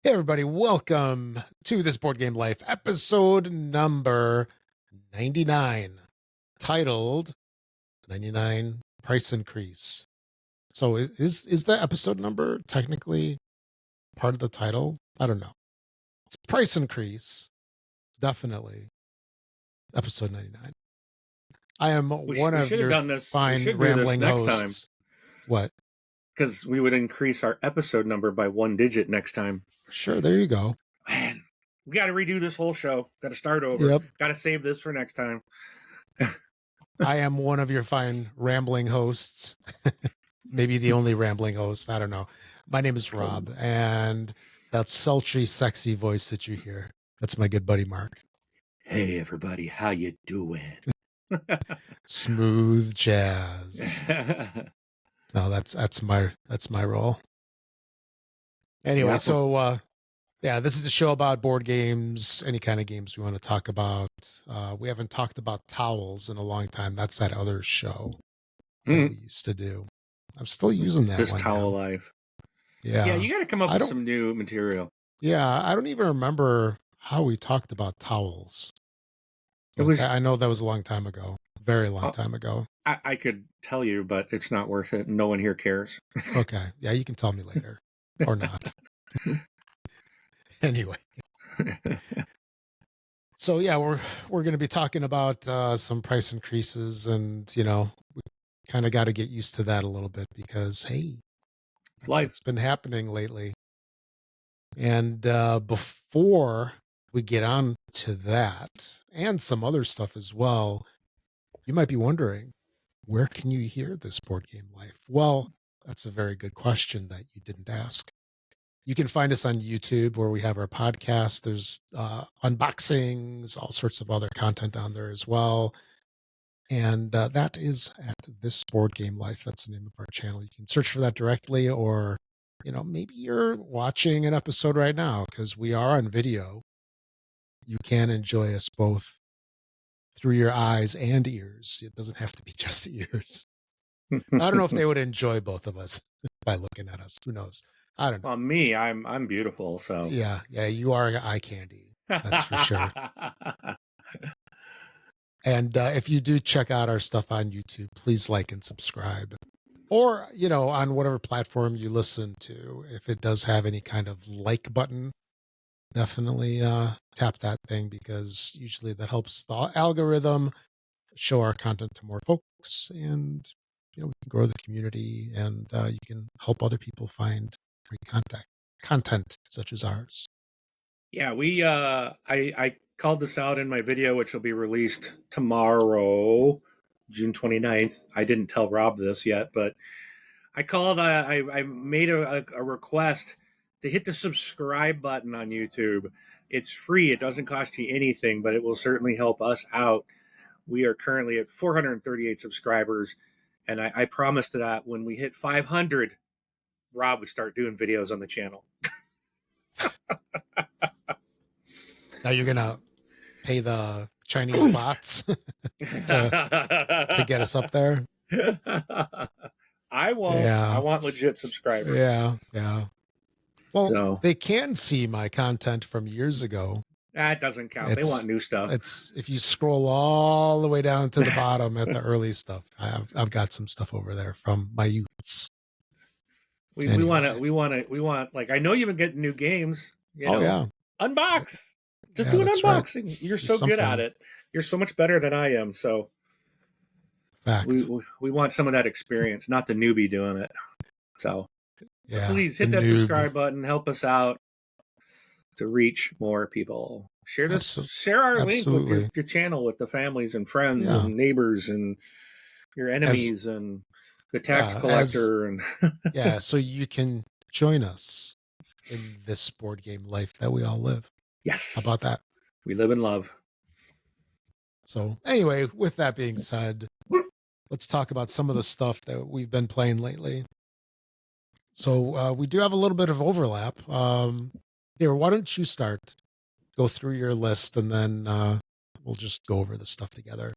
Hey everybody, welcome to this Board Game Life episode number 99, titled 99 Price Increase. So is the episode number technically part of the title? I don't know. It's Price Increase, definitely. Episode 99. I am one of your fine rambling hosts. What? Because we would increase our episode number by 1 digit next time. Sure, there you go. Man, we got to redo this whole show. Got to start over. Yep. Got to save this for next time. I am one of your fine rambling hosts. Maybe the only rambling host. I don't know. My name is Rob, and that sultry, sexy voice that you hear, that's my good buddy Mark. Hey everybody, how you doing? Smooth jazz. No, that's my role. Anyway, so this is the show about board games, any kind of games we want to talk about. We haven't talked about towels in a long time. That's that other show that we used to do. I'm still using that this one. Towel Life. Yeah, you got to come up with some new material. Yeah, I don't even remember how we talked about towels. I know that was a long time ago. Very long time ago. I could tell you, but it's not worth it. No one here cares. Okay. Yeah, you can tell me later. Or not. Anyway. So yeah, we're going to be talking about some price increases, and we kind of got to get used to that a little bit because hey, it's been happening lately. And before we get on to that and some other stuff as well, you might be wondering, where can you hear this Board Game Life? Well, that's a very good question that you didn't ask. You can find us on YouTube where we have our podcast. There's unboxings, all sorts of other content on there as well. And that is at This Board Game Life. That's the name of our channel. You can search for that directly, or, maybe you're watching an episode right now because we are on video. You can enjoy us both through your eyes and ears. It doesn't have to be just ears. I don't know if they would enjoy both of us by looking at us. Who knows? I don't know. Well, me, I'm beautiful, so yeah, you are eye candy. That's for sure. And if you do check out our stuff on YouTube, please like and subscribe. Or, on whatever platform you listen to, if it does have any kind of like button, definitely tap that thing, because usually that helps the algorithm show our content to more folks, and we can grow the community, and you can help other people find great content such as ours. Yeah, we I called this out in my video, which will be released tomorrow, June 29th. I didn't tell Rob this yet, but I made a request to hit the subscribe button on YouTube. It's free. It doesn't cost you anything, but it will certainly help us out. We are currently at 438 subscribers, and I promised that when we hit 500, Rob would start doing videos on the channel. Now you're going to pay the Chinese bots to get us up there? I won't. Yeah. I want legit subscribers. Yeah. Well, they can see my content from years ago. That doesn't count. They want new stuff. It's if you scroll all the way down to the bottom at the early stuff. I've got some stuff over there from my youths. We want. Like, I know you've been getting new games. Yeah. Unbox. Just do an unboxing. Right. You're so good at it. You're so much better than I am. So fact. We want some of that experience, not the newbie doing it. So please hit that subscribe button. Help us out to reach more people. Share this. Share our link with your channel with the families and friends and neighbors and your enemies and the tax collector. So you can join us in this board game life that we all live. Yes. How about that? We live in love. So anyway, with that being said, let's talk about some of the stuff that we've been playing lately. So we do have a little bit of overlap. Here, why don't you start? Go through your list, and then we'll just go over the stuff together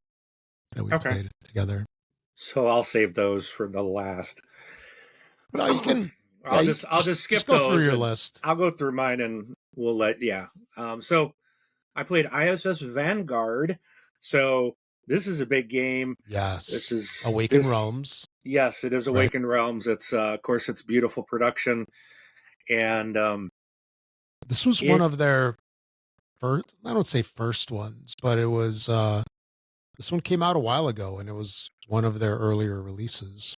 that we played together. So I'll save those for the last. No, I'll just skip just go those. through your list. I'll go through mine and we'll so I played ISS Vanguard. So this is a big game. Yes. This is Awaken Realms. Yes, it is Awaken Realms. It's of course it's beautiful production. And this was one of their first, I don't say first ones, but it was this one came out a while ago and it was one of their earlier releases.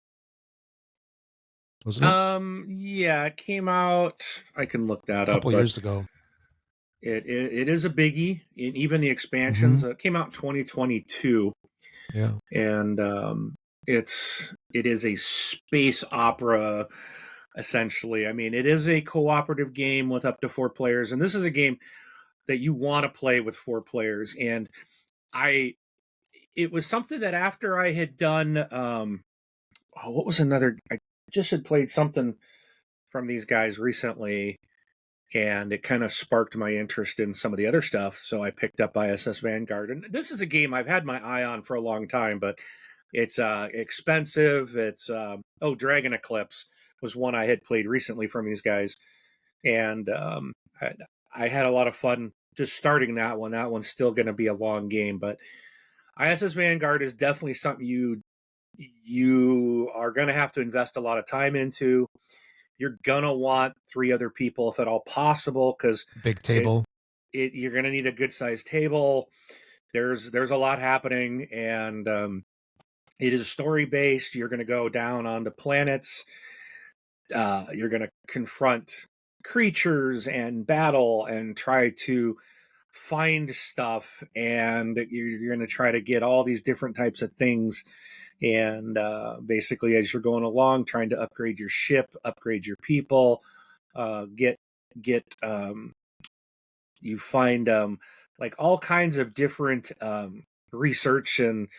Wasn't it? Yeah, it came out, I can look that up. A couple years ago. It is a biggie. Even the expansions came out in 2022. Yeah. And it is a space opera essentially. I mean, it is a cooperative game with up to 4 players, and this is a game that you want to play with 4 players. And it was something that after I had done what was another, I just had played something from these guys recently, and it kind of sparked my interest in some of the other stuff. So I picked up ISS Vanguard, and this is a game I've had my eye on for a long time, but it's expensive. It's Dragon Eclipse was one I had played recently from these guys, and I had a lot of fun just starting that one. That one's still going to be a long game, but ISS Vanguard is definitely something you are going to have to invest a lot of time into. You're going to want 3 other people if at all possible, because big table. You're going to need a good sized table. There's a lot happening, and it is story based. You're going to go down onto planets. You're going to confront creatures and battle and try to find stuff, and you're going to try to get all these different types of things. And basically, as you're going along, trying to upgrade your ship, upgrade your people, you find like all kinds of different research and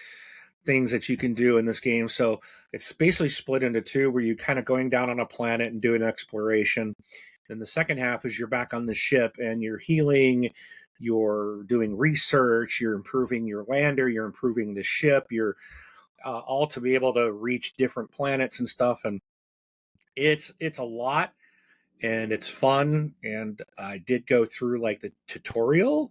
things that you can do in this game. So it's basically split into 2, where you're kind of going down on a planet and doing exploration. And the second half is you're back on the ship and you're healing, you're doing research, you're improving your lander, you're improving the ship, you're all to be able to reach different planets and stuff. And it's a lot, and it's fun. And I did go through like the tutorial.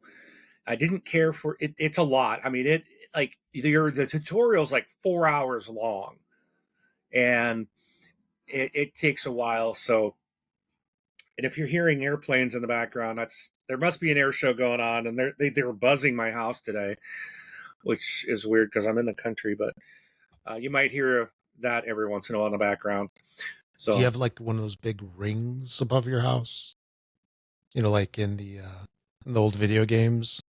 I didn't care for it. It's a lot. I mean, the tutorial's like 4 hours long, and it takes a while. So, and if you're hearing airplanes in the background, there must be an air show going on, and they were buzzing my house today, which is weird because I'm in the country, but you might hear that every once in a while in the background. So, do you have like one of those big rings above your house? Like in the old video games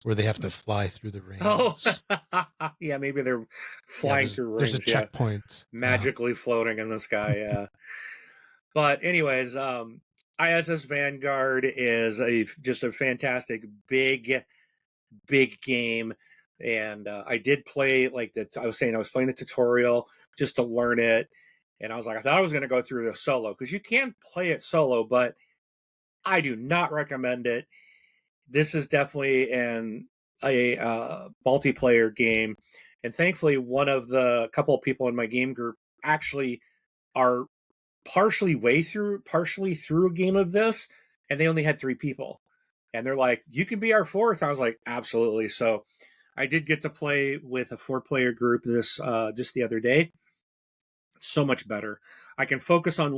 where they have to fly through the rings. Oh, yeah, maybe they're flying through rings. There's a checkpoint. Magically floating in the sky, yeah. But anyways, ISS Vanguard is just a fantastic big game. And I did play I was playing the tutorial just to learn it. And I was like, I thought I was going to go through the solo, because you can play it solo, but I do not recommend it. This is definitely a multiplayer game. And thankfully, one of the couple of people in my game group actually are partially through a game of this, and they only had 3 people. And they're like, you can be our 4th. I was like, absolutely. So I did get to play with a 4-player group this just the other day. So much better. I can focus on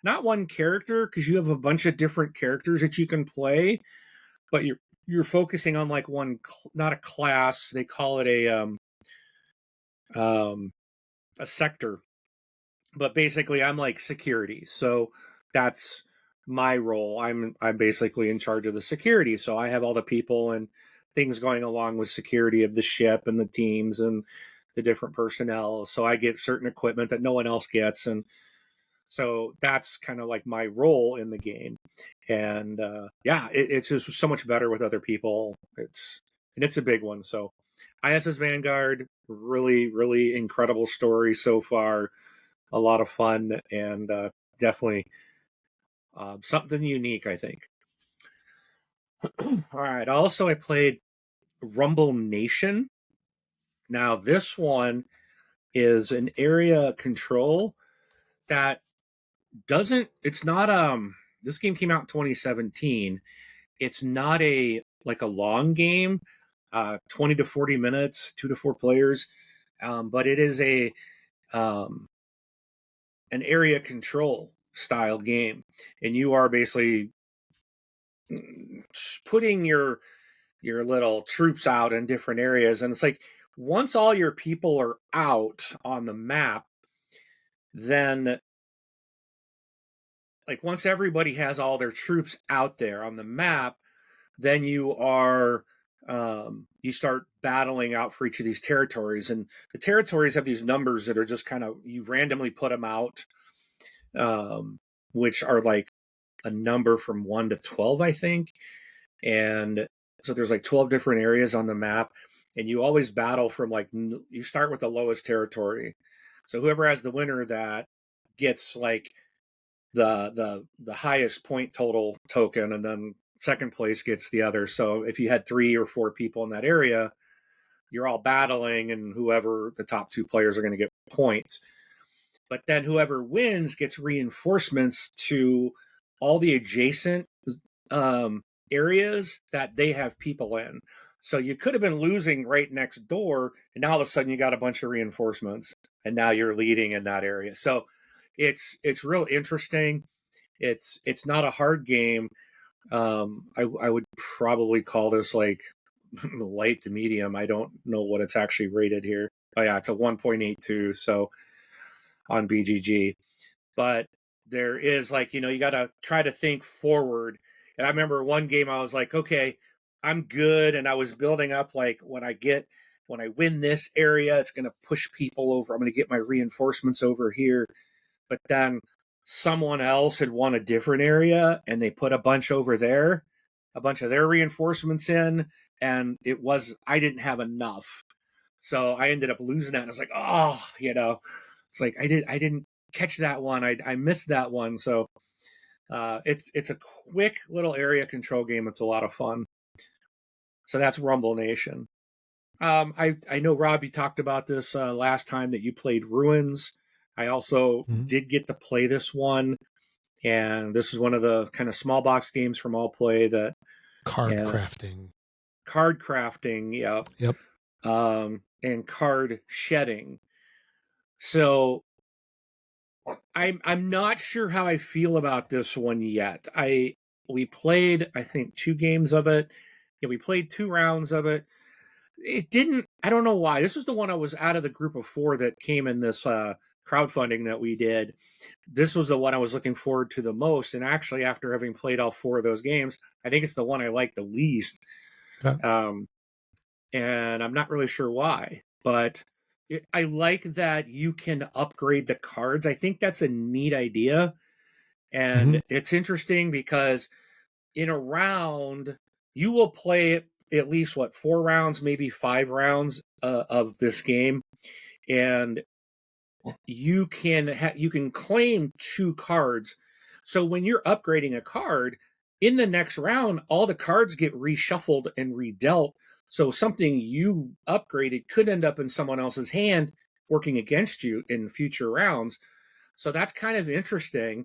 not one character, because you have a bunch of different characters that you can play, but you're focusing on like one, not a class. They call it a sector, but basically I'm like security. So that's my role. I'm basically in charge of the security. So I have all the people and things going along with security of the ship and the teams and the different personnel. So I get certain equipment that no one else gets. And so that's kind of like my role in the game. And it's just so much better with other people. It's a big one. So ISS Vanguard, really, really incredible story so far. A lot of fun, and definitely something unique, I think. All right. Also, I played Rumble Nation. Now, this one is an area control. that it's not this game came out in 2017. It's not a long game, 20 to 40 minutes, 2 to 4 players, but it is an area control style game, and you are basically putting your little troops out in different areas, and it's like once all your people are out on the map, then once everybody has all their troops out there on the map, then you start battling out for each of these territories, and the territories have these numbers that are just kind of, you randomly put them out, which are like a number from 1 to 12, I think. And so there's 12 different areas on the map, and you always battle from you start with the lowest territory. So whoever has the winner of that gets the highest point total token, and then second place gets the other. So if you had 3 or 4 people in that area, you're all battling, and whoever the top 2 players are going to get points. But then whoever wins gets reinforcements to all the adjacent areas that they have people in. So you could have been losing right next door, and now all of a sudden you got a bunch of reinforcements, and now you're leading in that area. So it's real interesting. It's not a hard game. I would probably call this light to medium. I don't know what it's actually rated here. Oh yeah, it's a 1.82. So on BGG, but there is you got to try to think forward. And I remember one game I was like, okay, I'm good, and I was building up when I win this area, it's going to push people over. I'm going to get my reinforcements over here. But then someone else had won a different area, and they put a bunch over there, a bunch of their reinforcements in, and I didn't have enough. So I ended up losing that, and I was like, oh, it's like I didn't catch that one. I missed that one. So it's a quick little area control game. It's a lot of fun. So that's Rumble Nation. I know, Rob, you talked about this last time that you played Ruins. I also did get to play this one, and this is one of the kind of small box games from All Play that card crafting, yep, and card shedding. So I'm not sure how I feel about this one yet. We played, I think, 2 games of it. Yeah, we played 2 rounds of it. It didn't. I don't know why. This was the one I was out of the group of 4 that came in this crowdfunding that we did. This was the one I was looking forward to the most. And actually, after having played all 4 of those games, I think it's the one I like the least. Okay. And I'm not really sure why, but I like that you can upgrade the cards. I think that's a neat idea. And it's interesting because in a round, you will play at least 4 rounds, maybe 5 rounds of this game, and you can claim 2 cards. So when you're upgrading a card in the next round, all the cards get reshuffled and redealt. So something you upgraded could end up in someone else's hand, working against you in future rounds. So that's kind of interesting.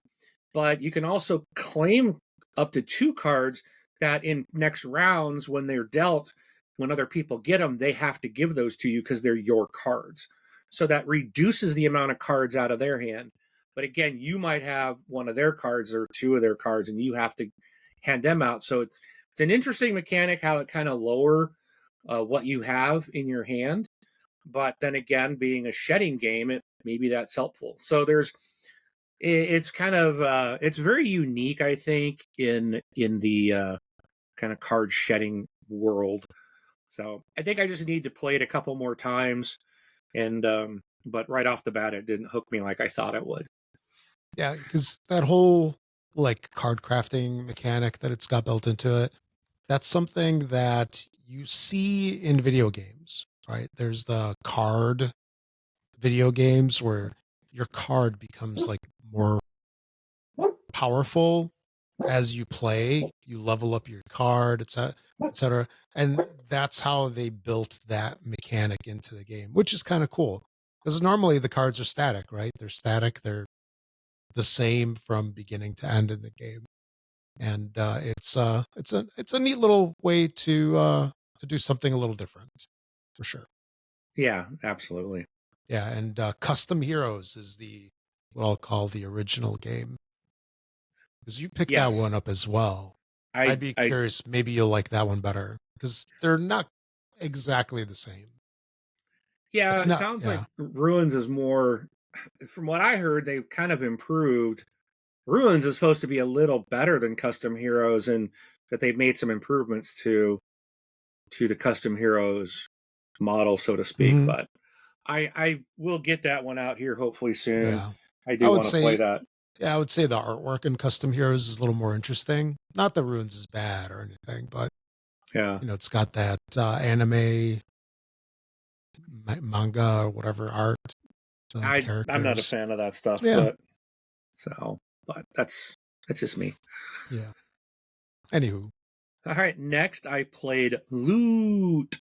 But you can also claim up to 2 cards that in next rounds, when they're dealt, when other people get them, they have to give those to you because they're your cards. So that reduces the amount of cards out of their hand. But again, you might have one of their cards or 2 of their cards, and you have to hand them out. So it's an interesting mechanic how it kind of lower what you have in your hand. But then again, being a shedding game, maybe that's helpful. So it's kind of it's very unique, I think, in the kind of card shedding world. So I think I just need to play it a couple more times, and but right off the bat, it didn't hook me like I thought it would. Yeah, because that whole card crafting mechanic that it's got built into it, that's something that you see in video games, right? There's the card video games where your card becomes more powerful as you play. You level up your card, etc. And that's how they built that mechanic into the game, which is kind of cool. Because normally the cards are static, right? They're static. They're the same from beginning to end in the game. And it's a neat little way to do something a little different, for sure. Yeah, absolutely. Yeah, and Custom Heroes is what I'll call the original game, because you picked that one up as well. I'd be curious. Maybe you'll like that one better because they're not exactly the same. Yeah, it sounds like Ruins is more. From what I heard, they've kind of improved. Ruins is supposed to be a little better than Custom Heroes, and that they've made some improvements to the Custom Heroes model, so to speak. Mm-hmm. But I will get that one out here hopefully soon. Yeah. I do want to play that. Yeah, I would say the artwork in Custom Heroes is a little more interesting. Not that Ruins is bad or anything, but yeah, it's got that anime, manga, or whatever art. I'm not a fan of that stuff, but that's just me. Yeah. Anywho. All right, next I played Loot.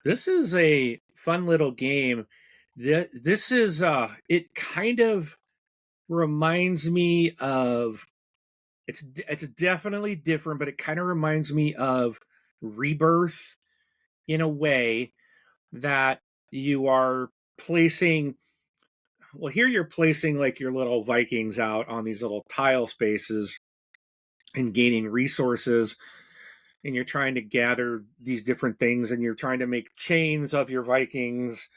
This is a fun little game. This is it kind of reminds me of it's definitely different, but it kind of reminds me of Rebirth in a way that you are placing. Well, here you're placing like your little Vikings out on these little tile spaces and gaining resources, and you're trying to gather these different things, and you're trying to make chains of your Vikings.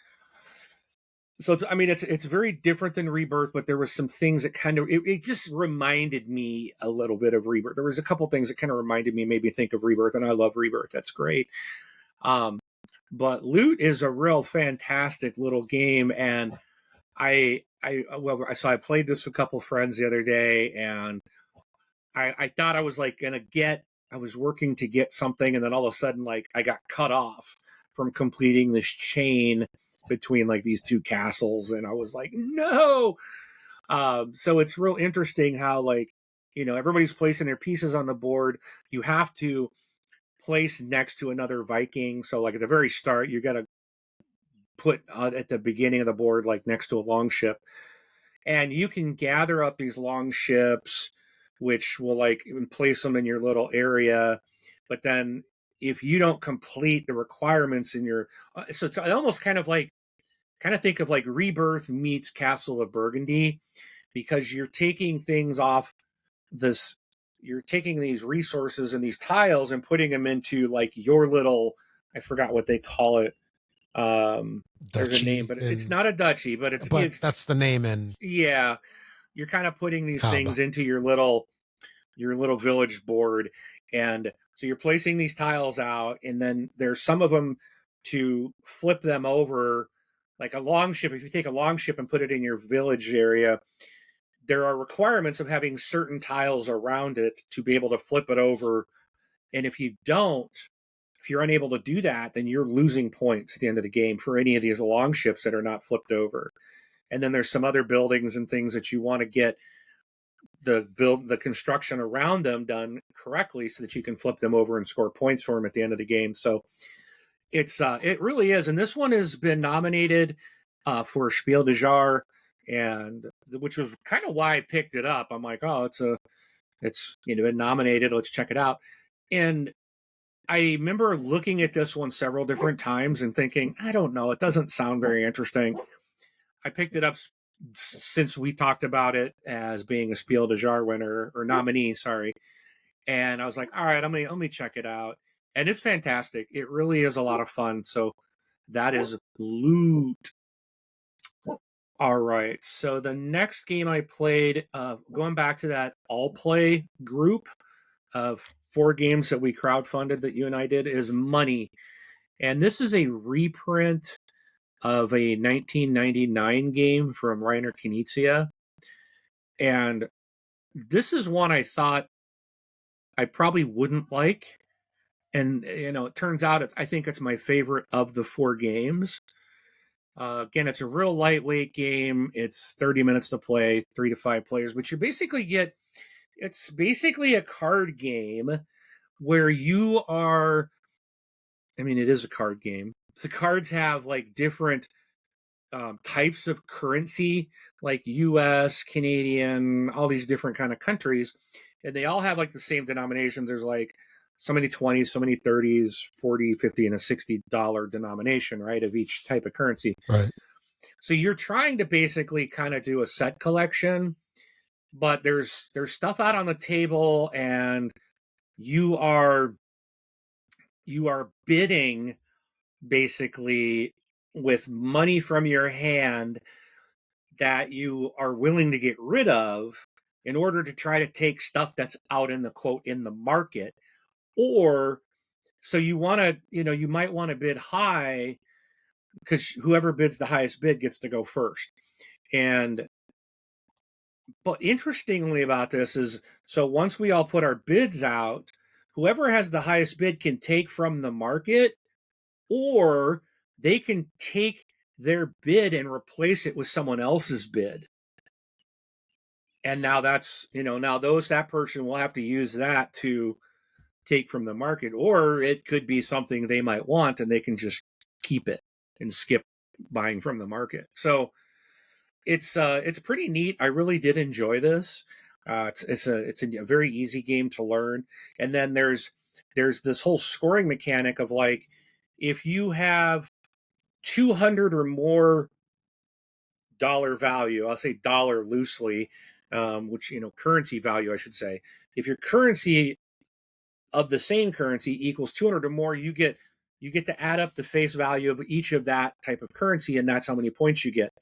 So it's very different than Rebirth, but there was some things that kind of it just reminded me a little bit of Rebirth. There was a couple things that kind of reminded me, made me think of Rebirth, and I love Rebirth. That's great. But Loot is a real fantastic little game, and I played this with a couple friends the other day, and I thought I was like I was working to get something, and then all of a sudden, like, I got cut off from completing this chain between like these two castles, and I was like, no. So it's real interesting how, like, everybody's placing their pieces on the board. You have to place next to another Viking. So like at the very start, you got to put at the beginning of the board, like next to a long ship, and you can gather up these long ships, which will like place them in your little area. But then if you don't complete the requirements in your, so it's almost kind of think of like Rebirth meets Castle of Burgundy, because you're taking things off this, you're taking these resources and these tiles and putting them into like your little, I forgot what they call it. There's a name, but it's not a duchy, but it's that's the name. And yeah, you're kind of putting these things into your little village board, and so you're placing these tiles out, and then there's some of them to flip them over, like a long ship. If you take a long ship and put it in your village area, there are requirements of having certain tiles around it to be able to flip it over, and if you're unable to do that, then you're losing points at the end of the game for any of these long ships that are not flipped over. And then there's some other buildings and things that you want to get the construction around them done correctly so that you can flip them over and score points for them at the end of the game. So it really is. And this one has been nominated for Spiel des Jahres, and which was kind of why I picked it up. I'm like, oh, it's been nominated. Let's check it out. And I remember looking at this one several different times and thinking, I don't know, it doesn't sound very interesting. I picked it up since we talked about it as being a Spiel des Jahres winner, or nominee, sorry. And I was like, all right, let me check it out. And it's fantastic. It really is a lot of fun. So that is Loot. All right. So the next game I played, going back to that all play group of 4 games that we crowdfunded that you and I did, is Money. And this is a reprint of a 1999 game from Reiner Knizia. And this is one I thought I probably wouldn't like. And, it turns out I think it's my favorite of the 4 games. Again, it's a real lightweight game. It's 30 minutes to play, 3 to 5 players, but it's basically a card game where you are, it is a card game. The cards have like different types of currency, like US, Canadian, all these different kind of countries, and they all have like the same denominations. There's like so many 20s, so many 30s, 40, 50, and a $60 denomination, right, of each type of currency. Right. So you're trying to basically kind of do a set collection, but there's stuff out on the table, and you are bidding basically with money from your hand that you are willing to get rid of in order to try to take stuff that's out in the quote in the market. Or so you want to, you might want to bid high because whoever bids the highest bid gets to go first. And but interestingly about this is, so once we all put our bids out, whoever has the highest bid can take from the market, or they can take their bid and replace it with someone else's bid. And now that's, that person will have to use that to take from the market, or it could be something they might want and they can just keep it and skip buying from the market. So it's pretty neat. I really did enjoy this. It's a very easy game to learn. And then there's this whole scoring mechanic of like, if you have 200 or more dollar value, I'll say dollar loosely, which, currency value, I should say. If your currency of the same currency equals 200 or more, you get to add up the face value of each of that type of currency, and that's how many points you get.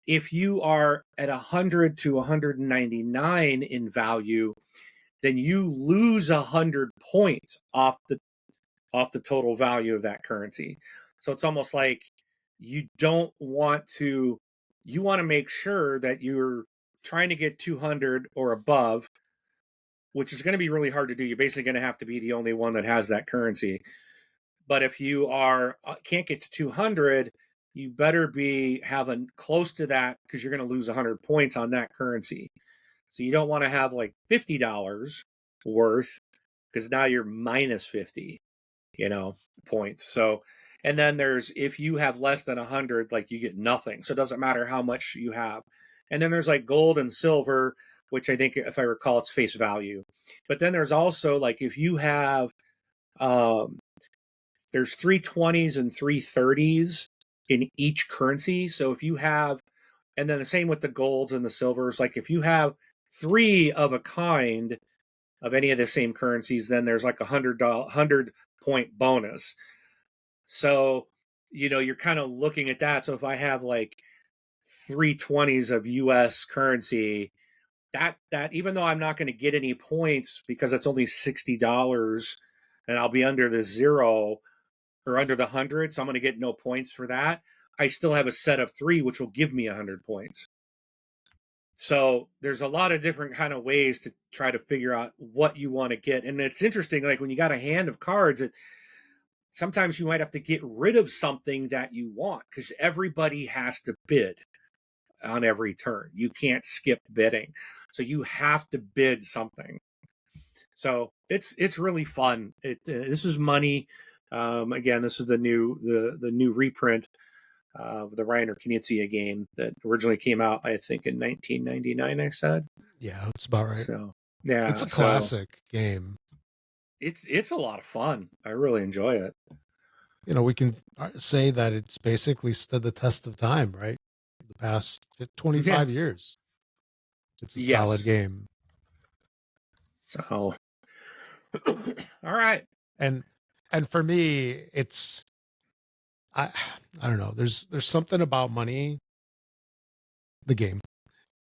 If you are at 100 to 199 in value, then you lose 100 points off the total value of that currency. So it's almost like you want to make sure that you're trying to get 200 or above, which is going to be really hard to do. You're basically going to have to be the only one that has that currency. But if you can't get to 200, you better be having close to that, because you're going to lose 100 points on that currency. So you don't want to have like $50 worth, because now you're minus 50, points. So, and then there's, if you have less than 100, like you get nothing. So it doesn't matter how much you have. And then there's like gold and silver, which I think, if I recall, it's face value. But then there's also like, if you have, there's 320s and 330s in each currency. So if you have, and then the same with the golds and the silvers, like if you have 3 of a kind of any of the same currencies, then there's like $100 point bonus. So, you're kind of looking at that. So if I have like 320s of US currency, that even though I'm not going to get any points because it's only $60 and I'll be under the 0 or under the 100, so I'm going to get no points for that, I still have a set of 3, which will give me 100 points. So there's a lot of different kind of ways to try to figure out what you want to get. And it's interesting, like when you got a hand of cards, sometimes you might have to get rid of something that you want, because everybody has to bid on every turn. You can't skip bidding. So you have to bid something. So it's really fun. This is money. Again, this is the new reprint of the Reiner Knizia game that originally came out, I think, in 1999. I said. Yeah, that's about right. So yeah, it's a classic game. It's a lot of fun. I really enjoy it. We can say that it's basically stood the test of time, right? The past 25 years. It's a solid game. So, all right. And for me, it's, I don't know. There's something about money, the game,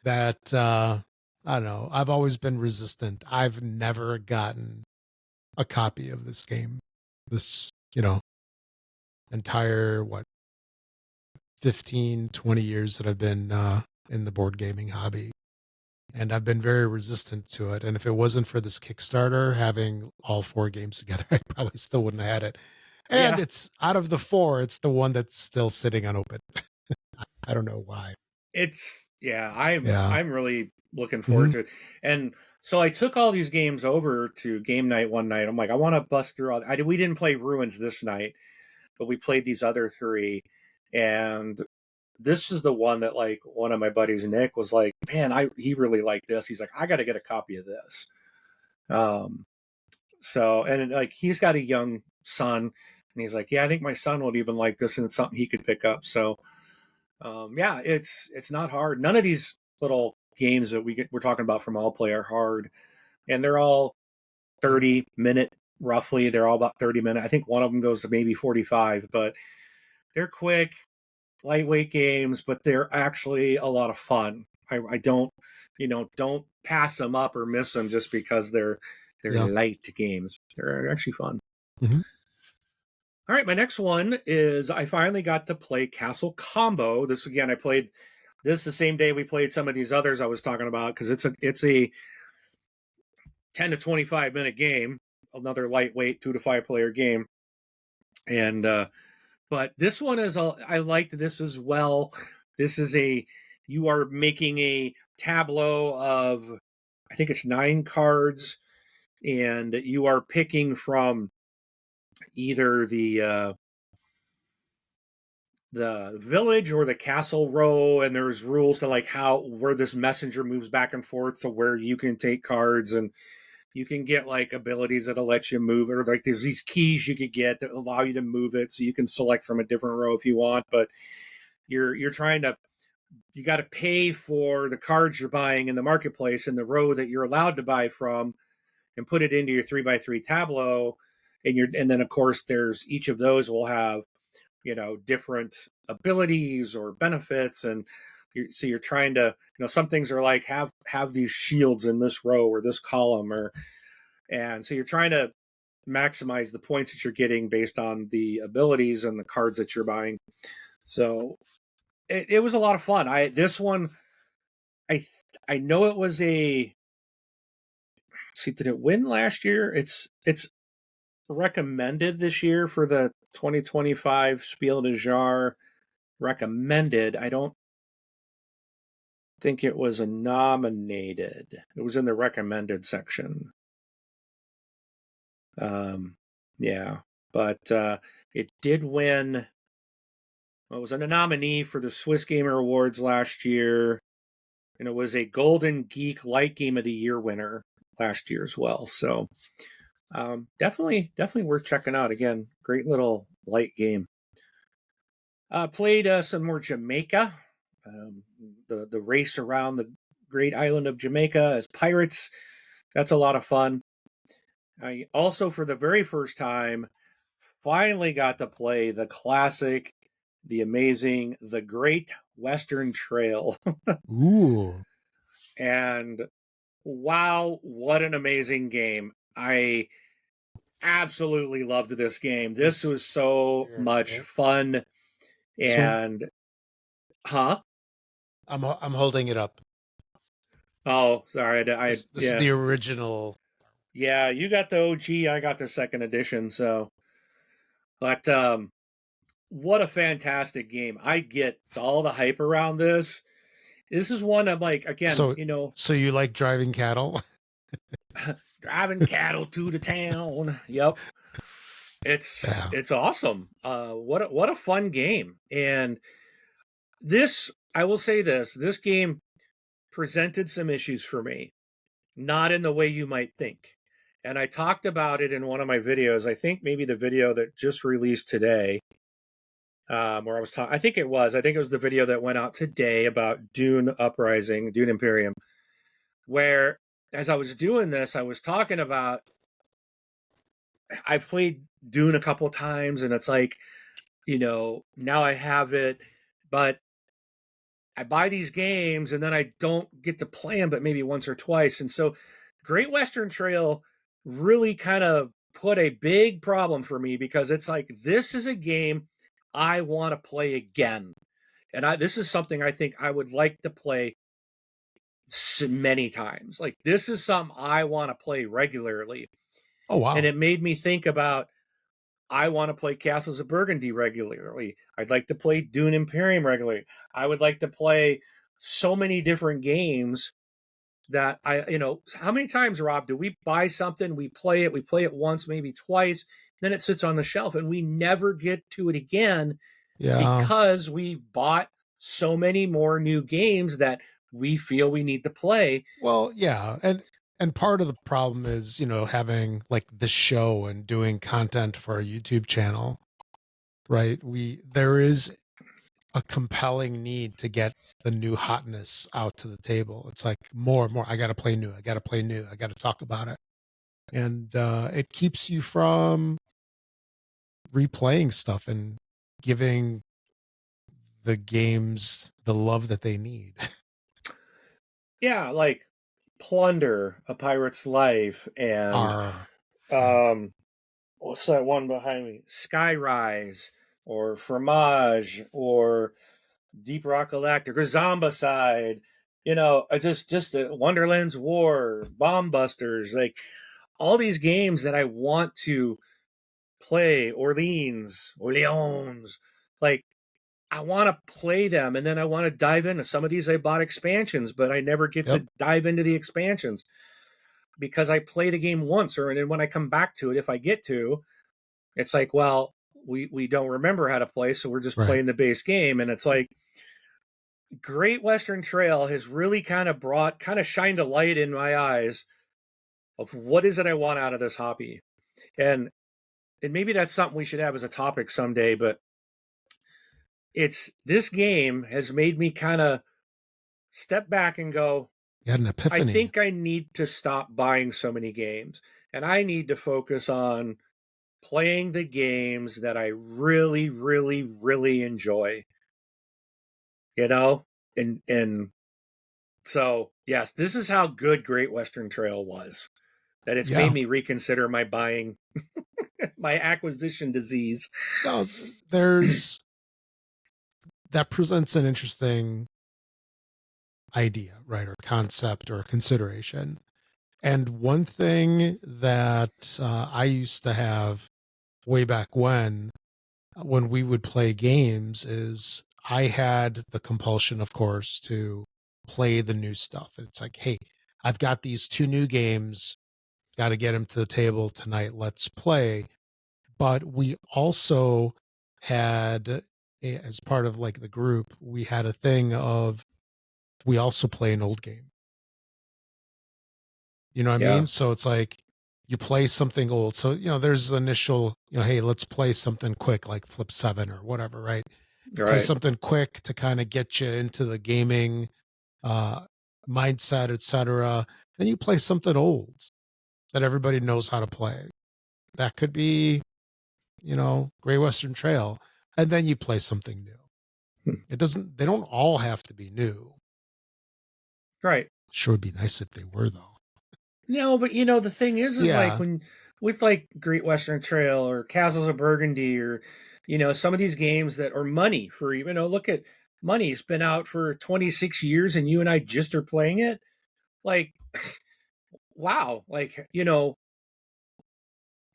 that I don't know. I've always been resistant. I've never gotten a copy of this game. This, entire 15, 20 years that I've been in the board gaming hobby. And I've been very resistant to it. And if it wasn't for this Kickstarter having all 4 games together, I probably still wouldn't have had it. And it's out of the 4, it's the one that's still sitting unopened. I don't know why. I'm really looking forward to it. And so I took all these games over to game night one night. I'm like, I want to bust through all. We didn't play Ruins this night, but we played these other 3. And this is the one that like one of my buddies, Nick, was like, man, he really liked this. He's like, I got to get a copy of this. So, and like, he's got a young son, and he's like, yeah, I think my son would even like this, and it's something he could pick up. So, yeah, it's not hard. None of these little games that we're talking about from All Play are hard, and they're all 30-minute roughly. They're all about 30-minute. I think one of them goes to maybe 45, but they're quick, lightweight games, but they're actually a lot of fun. I don't pass them up or miss them just because they're light games. They're actually fun. Mm-hmm. All right, my next one is I finally got to play Castle Combo. This again, I played this the same day we played some of these others I was talking about, because it's a 10 to 25 minute game, another lightweight 2 to 5 player game. And but this one is I liked this as well. This is you are making a tableau of, I think it's 9 cards, and you are picking from either the village or the castle row, and there's rules to like where this messenger moves back and forth to where you can take cards, and you can get like abilities that'll let you move it, or like there's these keys you could get that allow you to move it, so you can select from a different row if you want. But you got to pay for the cards you're buying in the marketplace in the row that you're allowed to buy from, and put it into your 3x3 tableau. And then of course there's each of those will have different abilities or benefits, and so you're trying to some things are like have these shields in this row or this column, and so you're trying to maximize the points that you're getting based on the abilities and the cards that you're buying. So it was a lot of fun. I know it was did it win last year? It's recommended this year for the 2025 Spiel des Jahres recommended. I don't think it was nominated. It was in the recommended section. Yeah, but it did win. Well, it was a nominee for the Swiss Gamer Awards last year, and it was a Golden Geek Light Game of the Year winner last year as well. So definitely worth checking out. Again, great little light game. Played some more Jamaica, the race around the great island of Jamaica as pirates. That's a lot of fun. I also, for the very first time, finally got to play the classic, the amazing, the Great Western Trail. Ooh. And wow, what an amazing game. I absolutely loved this game. This was so much fun. And I'm holding it up. Oh, sorry. This is the original. Yeah, you got the OG, I got the second edition. So, but what a fantastic game! I get all the hype around this. This is one I'm like, again, So you like driving cattle? Driving cattle to the town. Yep. It's awesome. What a fun game. And this, I will say this game presented some issues for me, not in the way you might think. And I talked about it in one of my videos. I think maybe the video that just released today, where I was talking, I think it was the video that went out today about Dune Uprising, Dune Imperium, where as I was doing this, I was talking about, I've played Dune a couple times, and it's like, now I have it, but I buy these games and then I don't get to play them, but maybe once or twice. And so Great Western Trail really kind of put a big problem for me, because it's like, this is a game I want to play again. And this is something I think I would like to play many times. Like, this is something I want to play regularly. Oh, wow. And it made me think about, I want to play Castles of Burgundy regularly. I'd like to play Dune Imperium regularly. I would like to play so many different games that how many times, Rob, do we buy something, we play it once, maybe twice, then it sits on the shelf and we never get to it again, because we bought so many more new games that we feel we need to play. Well, yeah, and part of the problem is, having like this show and doing content for a YouTube channel, right? There is a compelling need to get the new hotness out to the table. It's like more and more. I got to play new. I got to play new. I got to talk about it, and it keeps you from replaying stuff and giving the games the love that they need. Yeah, like Plunder, A Pirate's Life, and what's that one behind me? Skyrise, or Fromage, or Deep Rock Galactic, or Zombicide. Just Wonderland's War, Bomb Busters, like all these games that I want to play. Orleans, like I want to play them, and then I want to dive into some of these. I bought expansions, but I never get to dive into the expansions because I play the game once, and then when I come back to it, if I get to, it's like, well, we don't remember how to play, so we're just playing the base game. And it's like Great Western Trail has really kind of shined a light in my eyes of what is it I want out of this hobby. And maybe that's something we should have as a topic someday, but this game has made me kind of step back and go, you had an epiphany. I think I need to stop buying so many games, and I need to focus on playing the games that I really, really, really enjoy. And so yes, this is how good Great Western Trail was, that it's made me reconsider my buying, my acquisition disease. No, that presents an interesting idea, right? Or concept or consideration. And one thing that I used to have way back when we would play games is I had the compulsion, of course, to play the new stuff. And it's like, hey, I've got these 2 new games, got to get them to the table tonight. Let's play. But we also had, as part of like the group, we had a thing of we also play an old game. You know what I mean? So it's like you play something old. So, there's the initial, hey, let's play something quick like Flip 7 or whatever, right? Play something quick to kind of get you into the gaming mindset, etc. Then you play something old that everybody knows how to play. That could be, Great Western Trail. And then you play something new. They don't all have to be new. Right. Sure would be nice if they were, though. No, but the thing is like when with like Great Western Trail or Castles of Burgundy or some of these games that are Money, for look at Money's been out for 26 years and you and I just are playing it. Like wow, like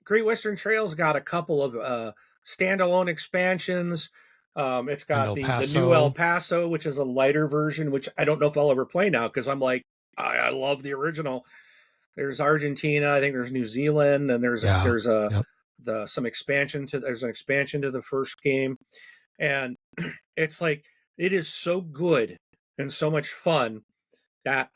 Great Western Trail's got a couple of standalone expansions. It's got the new El Paso, which is a lighter version, which I don't know if I'll ever play now because I'm like, I love the original. There's Argentina, I think there's New Zealand, and there's some expansion there's an expansion to the first game. And it's like it is so good and so much fun that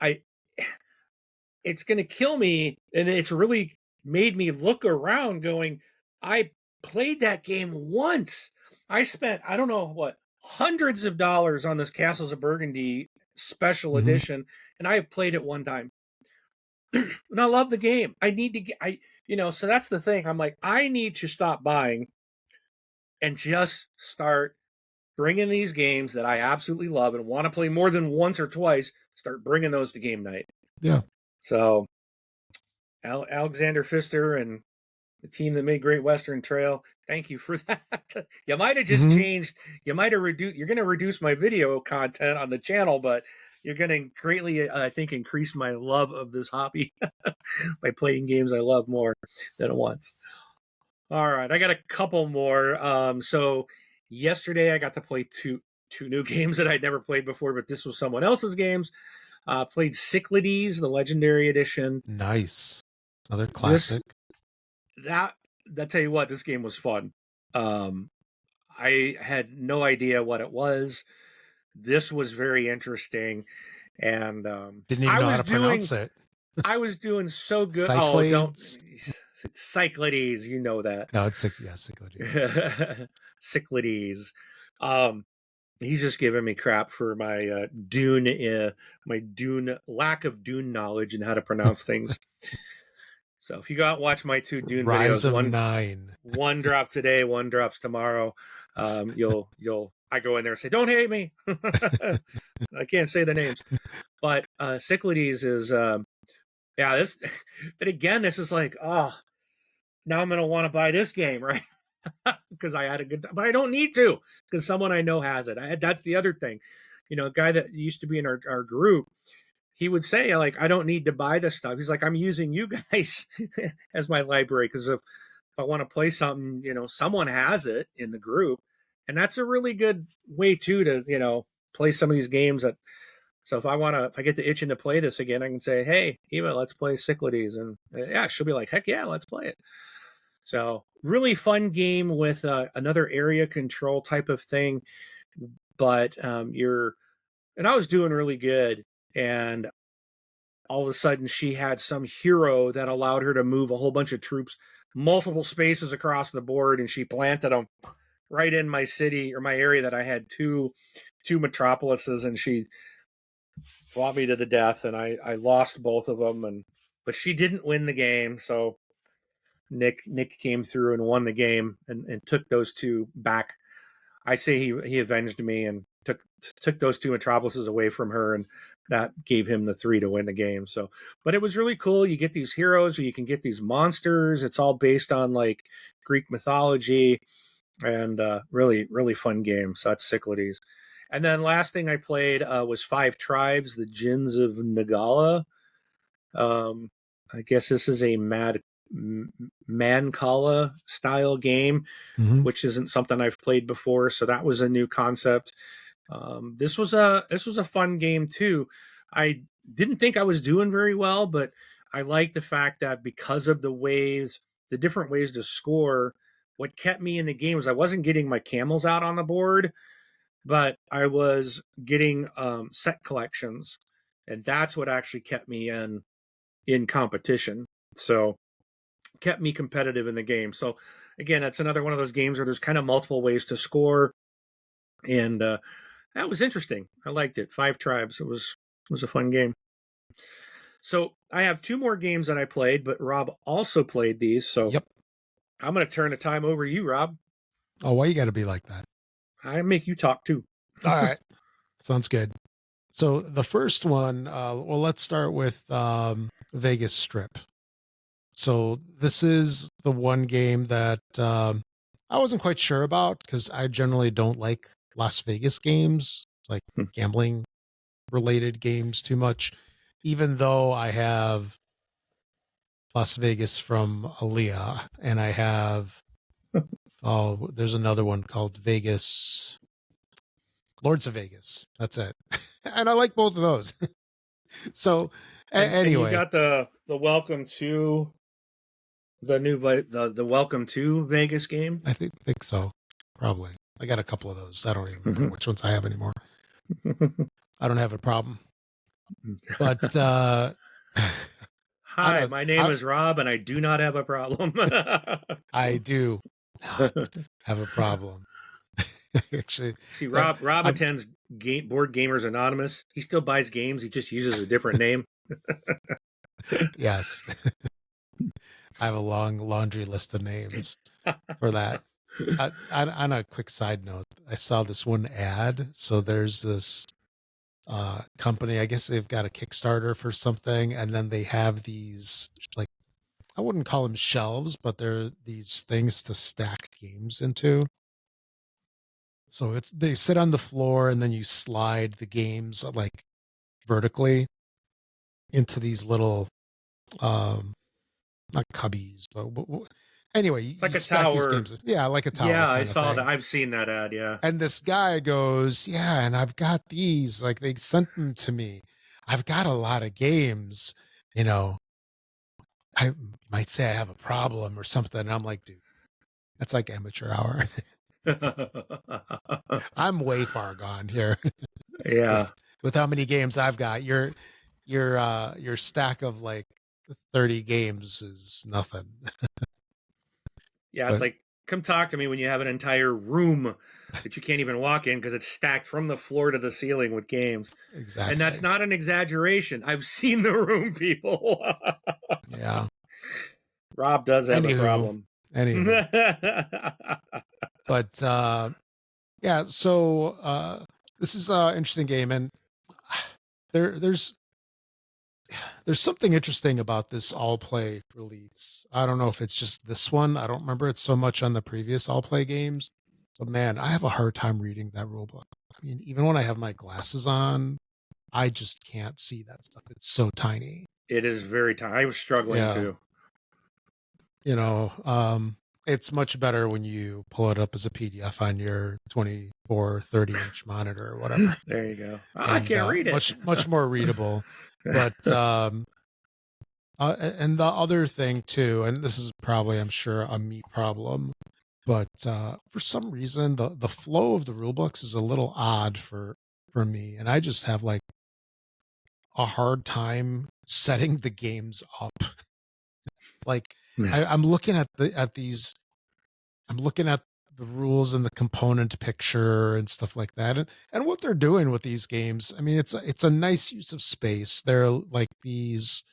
it's gonna kill me. And it's really made me look around going, I played that game once. I spent, I don't know what, hundreds of dollars on this Castles of Burgundy special edition, and I have played it one time. And I love the game. I need to get, so that's the thing. I'm like, I need to stop buying and just start bringing these games that I absolutely love and want to play more than once or twice, start bringing those to game night. Yeah. So Alexander Pfister and the team that made Great Western Trail, thank you for that. You might have just changed. You might have reduced. You're going to reduce my video content on the channel, but you're going to greatly, I think, increase my love of this hobby by playing games I love more than once. All right, I got a couple more. So yesterday I got to play two new games that I'd never played before, but this was someone else's games. Played Cyclades, the Legendary Edition. Nice. Another classic. That tell you what, this game was fun. I had no idea what it was. this was very interesting. And Didn't even know how to pronounce it. I was doing so good. Cyclades. Oh, don't Cyclades, you know that. No, it's Cyclades. Cyclades. He's just giving me crap for my Dune lack of Dune knowledge and how to pronounce things. So if you go out and watch my 2 Dune Rise videos, of 9. One drop today, one drops tomorrow. You'll I go in there and say, "Don't hate me." I can't say the names, but Cyclades is this. And again, this is like, oh, now I'm gonna want to buy this game, right? Because I had a good time, but I don't need to because someone I know has it. That's the other thing. A guy that used to be in our group, he would say, like, I don't need to buy this stuff. He's like, I'm using you guys as my library because if I want to play something, someone has it in the group. And that's a really good way too to, play some of these games so if I get the itching to play this again, I can say, hey, Eva, let's play Cyclades. And yeah, she'll be like, heck yeah, let's play it. So really fun game with another area control type of thing. But and I was doing really good. And all of a sudden she had some hero that allowed her to move a whole bunch of troops, multiple spaces across the board. And she planted them right in my city or my area that I had two metropolises, and she fought me to the death, and I lost both of them. But she didn't win the game, so Nick came through and won the game and took those 2 back. I say he avenged me and took those 2 metropolises away from her, and that gave him the 3 to win the game. So, but it was really cool. You get these heroes, or you can get these monsters. It's all based on like Greek mythology, and really, really fun game. So that's Cyclades. And then last thing I played was 5 Tribes, the Jinns of Nagala. I guess this is a Mancala style game, which isn't something I've played before. So that was a new concept. This was a fun game too. I didn't think I was doing very well, but I like the fact that because of the different ways to score, what kept me in the game was I wasn't getting my camels out on the board, but I was getting set collections, and that's what actually kept me in competition. So kept me competitive in the game. So again, that's another one of those games where there's kind of multiple ways to score, and that was interesting. I liked it. 5 Tribes. It was a fun game. So I have 2 more games that I played, but Rob also played these. So yep. I'm going to turn the time over to you, Rob. Oh, why you got to be like that? I make you talk too. All right. Sounds good. So the first one, let's start with Vegas Strip. So this is the one game that I wasn't quite sure about because I generally don't like Las Vegas games, like gambling related games too much, even though I have Las Vegas from Aaliyah and I have, there's another one called Vegas, Lords of Vegas. That's it. And I like both of those. So anyway. And you got the Welcome to the new the Welcome to Vegas game? I think so. Probably. I got a couple of those. I don't even remember which ones I have anymore. I don't have a problem. But hi, my name is Rob, and I do not have a problem. I do not have a problem. Actually, see, Rob attends Board Gamers Anonymous. He still buys games. He just uses a different name. Yes. I have a long laundry list of names for that. On a quick side note, I saw this one ad. So there's this company, I guess they've got a Kickstarter for something, and then they have these, like, I wouldn't call them shelves, but they're these things to stack games into. So they sit on the floor, and then you slide the games like vertically into these little not cubbies, but anyway, it's like a tower. Yeah, like a tower. Yeah, I saw that. I've seen that ad. Yeah. And this guy goes, yeah, and I've got these. Like, they sent them to me. I've got a lot of games. I might say I have a problem or something. And I'm like, dude, that's like amateur hour. I'm way far gone here. Yeah. with how many games I've got. Your stack of like 30 games is nothing. Yeah, it's But like, come talk to me when you have an entire room that you can't even walk in because it's stacked from the floor to the ceiling with games. exactly. And that's not an exaggeration. I've seen the room, people. Yeah. Rob does have a problem. But yeah, so this is an interesting game, and there's something interesting about this all play release. I don't know if it's just this one. I don't remember it so much on the previous all play games. But man, I have a hard time reading that rule book. I mean, even when I have my glasses on, I just can't see that stuff. It's so tiny. It is very tiny. I was struggling too. You know, it's much better when you pull it up as a PDF on your 24, 30-inch monitor or whatever. There you go. I can't read it. Much more readable. But and the other thing too, and this is probably, I'm sure, a me problem, but for some reason the flow of the rule books is a little odd for me, and I just have like a hard time setting the games up. Like I'm looking at these. I'm looking at the rules and the component picture and stuff like that, and what they're doing with these games. I mean, it's a nice use of space. They're like these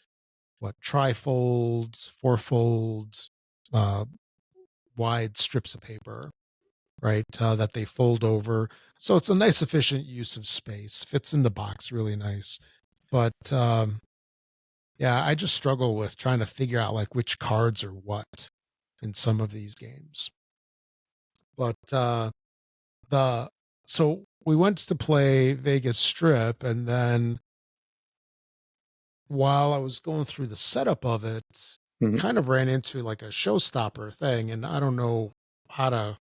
trifold, fourfold, wide strips of paper, right? That they fold over. So it's a nice, efficient use of space. Fits in the box really nice. But yeah, I just struggle with trying to figure out like which cards are what in some of these games. But so we went to play Vegas Strip, and then while I was going through the setup of it, kind of ran into like a showstopper thing, and I don't know how to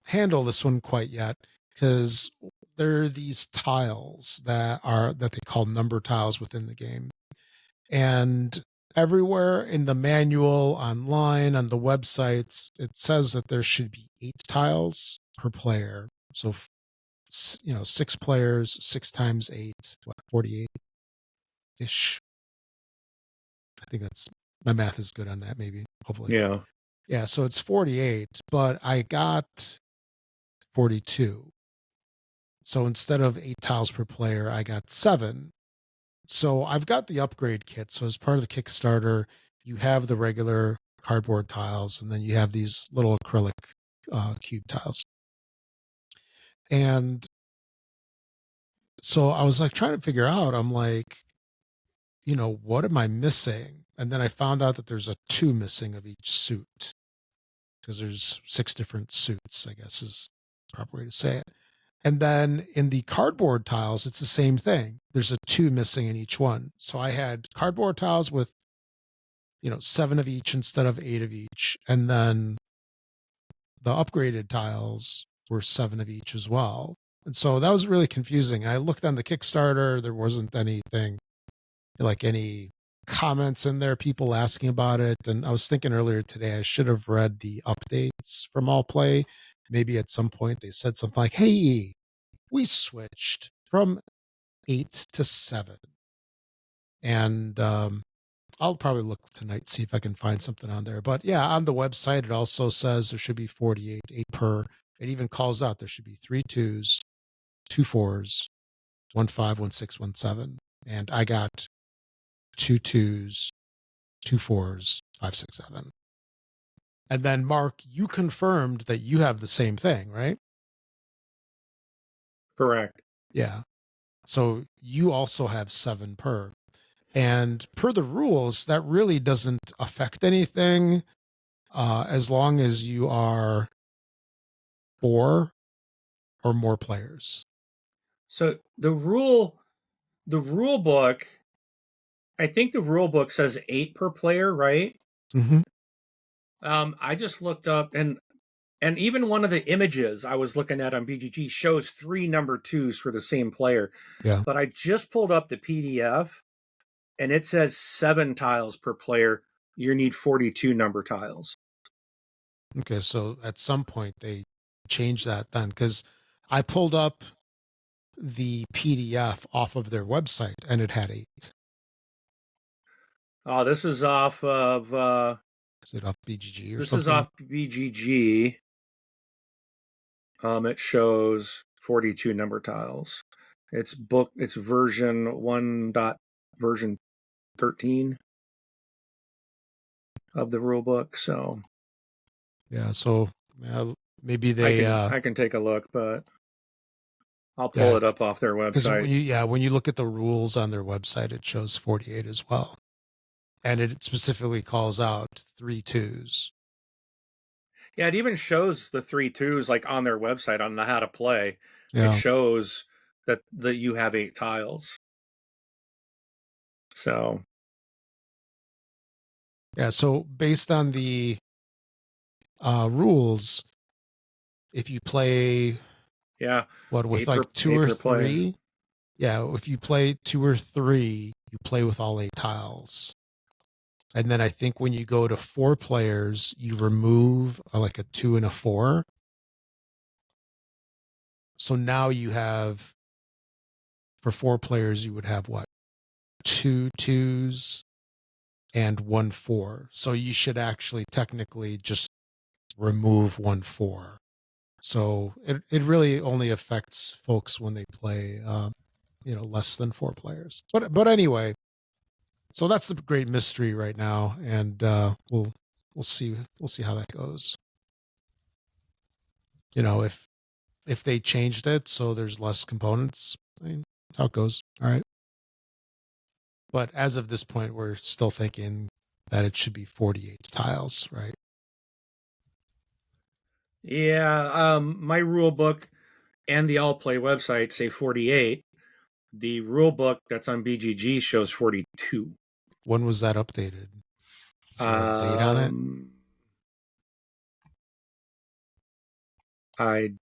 handle this one quite yet, because there are these tiles that they call number tiles within the game, and everywhere in the manual, online, on the websites, it says that there should be 8 tiles per player. So 6 players, 6 times 8, 48 ish. I think that's, my math is good on that, maybe, hopefully. Yeah, so it's 48, but I got 42. So instead of 8 tiles per player, I got 7. So I've got the upgrade kit. So as part of the Kickstarter, you have the regular cardboard tiles, and then you have these little acrylic cube tiles. And so I was like trying to figure out, I'm like, what am I missing? And then I found out that there's a 2 missing of each suit, because there's 6 different suits, I guess is the proper way to say it. And then in the cardboard tiles, it's the same thing. There's a 2 missing in each one. So I had cardboard tiles with, 7 of each instead of 8 of each. And then the upgraded tiles were 7 of each as well. And so that was really confusing. I looked on the Kickstarter. There wasn't anything, like any comments in there, people asking about it. And I was thinking earlier today, I should have read the updates from All Play. Maybe at some point they said something like, hey, we switched from 8 to 7. And I'll probably look tonight, see if I can find something on there. But yeah, on the website, it also says there should be 48, 8 per. It even calls out there should be 3 2s, 2 4s, 1 5, 1 6, 1 7. And I got 2 2s, 2 4s, 5 6 7. And then, Mark, you confirmed that you have the same thing, right? Correct. Yeah. So you also have 7 per. And per the rules, that really doesn't affect anything as long as you are 4 or more players. So the rule book, I think the rule book says 8 per player, right? Mm-hmm. I just looked up, and even one of the images I was looking at on BGG shows 3 number 2s for the same player. Yeah. But I just pulled up the PDF, and it says 7 tiles per player. You need 42 number tiles. Okay, so at some point they changed that then, because I pulled up the PDF off of their website and it had 8. Oh, this is off of Is it off BGG or this is something? off BGG. It shows 42 number tiles. It's version 1. Version 13 of the rule book. So Yeah, so maybe they I can take a look, but I'll pull it up off their because website. when you look at the rules on their website, it shows 48 as well, and it specifically calls out 3 2s. Yeah, it even shows the 3 2s like on their website on the how to play. Yeah. It shows that you have 8 tiles. So yeah, so based on the rules, if you play with like 2 or 3, if you play 2 or 3, you play with all 8 tiles. And then I think when you go to 4 players, you remove like a 2 and a 4. So now you have, for 4 players, you would have what? 2 2s and 1 4. So you should actually technically just remove 1 4. So it really only affects folks when they play, less than 4 players. But anyway, so that's the great mystery right now, and we'll see how that goes. If they changed it so there's less components, I mean, that's how it goes. All right. But as of this point, we're still thinking that it should be 48 tiles, right? Yeah, my rule book and the All Play website say 48. The rule book that's on BGG shows 42. When was that updated? Is there a date on it?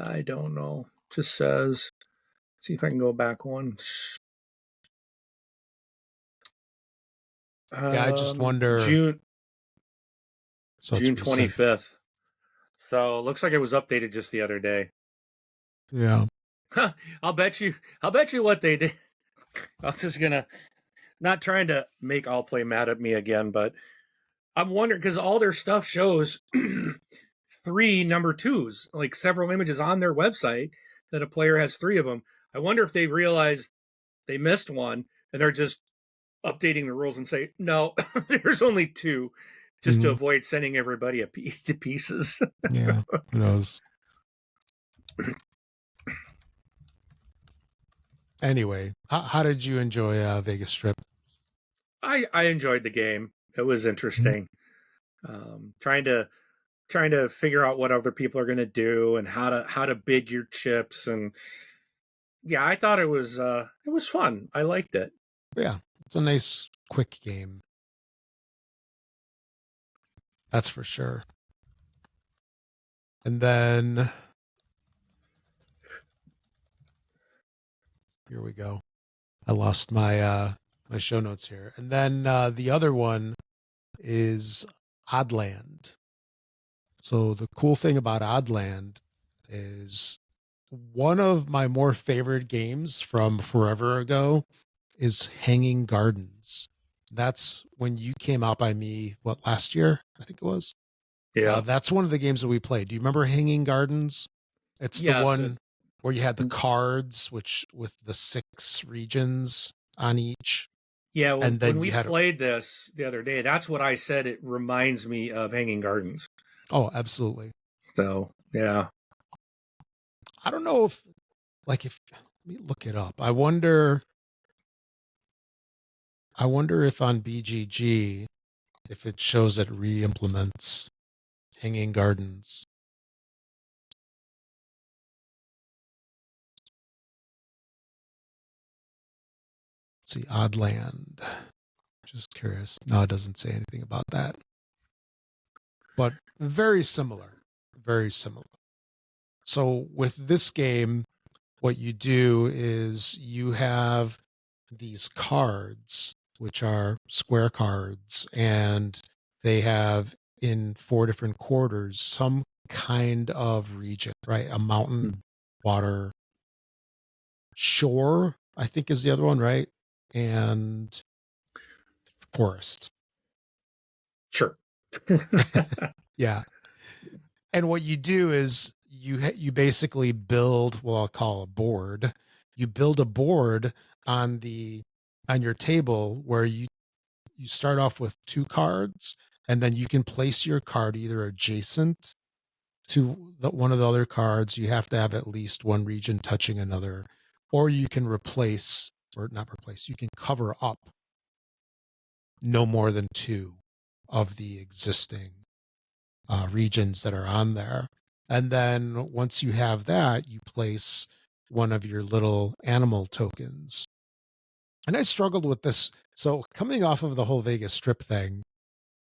I don't know. Just says. See if I can go back once. I just wonder. June 25th. So it looks like it was updated just the other day. Yeah. I'll bet you what they did. I'm just gonna, not trying to make All Play mad at me again, but I'm wondering, because all their stuff shows 3 number 2s, like several images on their website that a player has 3 of them. I wonder if they realized they missed one and they're just updating the rules and say, no, there's only 2, just to avoid sending everybody the pieces. Yeah, who knows? Anyway, how did you enjoy Vegas Strip? I enjoyed the game. It was interesting. Trying to figure out what other people are going to do and how to bid your chips, and yeah, I thought it was fun. I liked it. Yeah, it's a nice quick game. That's for sure. And then here we go. I lost my my show notes here. And then the other one is Oddland. So the cool thing about Oddland is one of my more favorite games from forever ago is Hanging Gardens. That's when you came out by me, last year? I think it was. Yeah. That's one of the games that we played. Do you remember Hanging Gardens? It's the one where you had the cards, with the 6 regions on each. Yeah, and then when we played this the other day, that's what I said. It reminds me of Hanging Gardens. Oh, absolutely. So, yeah. I don't know if let me look it up. I wonder if on BGG, if it shows it re-implements Hanging Gardens. Let's see, Oddland. Just curious. No, it doesn't say anything about that. But very similar. Very similar. So with this game, what you do is you have these cards, which are square cards, and they have in 4 different quarters some kind of region, right? A mountain, water, shore, I think is the other one, right? And forest. Sure. Yeah. And what you do is you basically build, well, I'll call a board. You build a board on your table where you start off with 2 cards, and then you can place your card either adjacent to one of the other cards. You have to have at least one region touching another, or you can replace, or not replace, you can cover up no more than 2 of the existing regions that are on there. And then once you have that, you place one of your little animal tokens. And I struggled with this. So coming off of the whole Vegas Strip thing,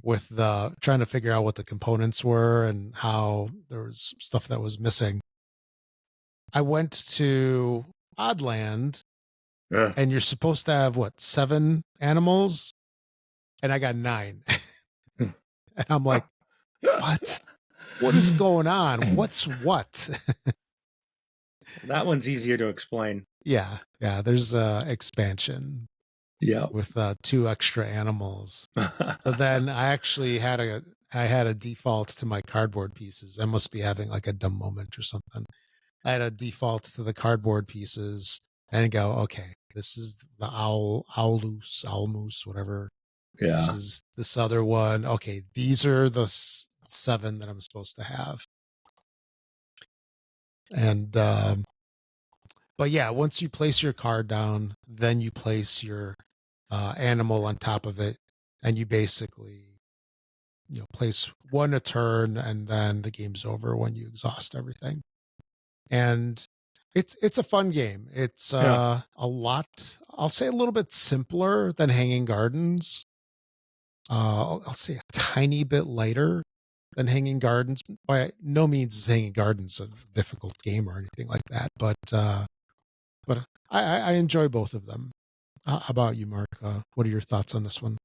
with the trying to figure out what the components were and how there was stuff that was missing, I went to Oddland, and you're supposed to have 7 animals, and I got 9. And I'm like, what is going on? What's what? That one's easier to explain. Yeah. There's expansion. Yeah. With 2 extra animals. So then I actually had a default to my cardboard pieces. I must be having like a dumb moment or something. I had a default to the cardboard pieces and go, okay, this is the owl moose, whatever. Yeah. This is this other one. Okay, these are the 7 that I'm supposed to have. And but yeah, once you place your card down, then you place your animal on top of it, and you basically place 1 a turn, and then the game's over when you exhaust everything. And it's a fun game. It's a lot, I'll say a little bit simpler than Hanging Gardens. I'll say a tiny bit lighter than Hanging Gardens. By no means is Hanging Gardens a difficult game or anything like that, but I enjoy both of them. How about you, Mark? What are your thoughts on this one?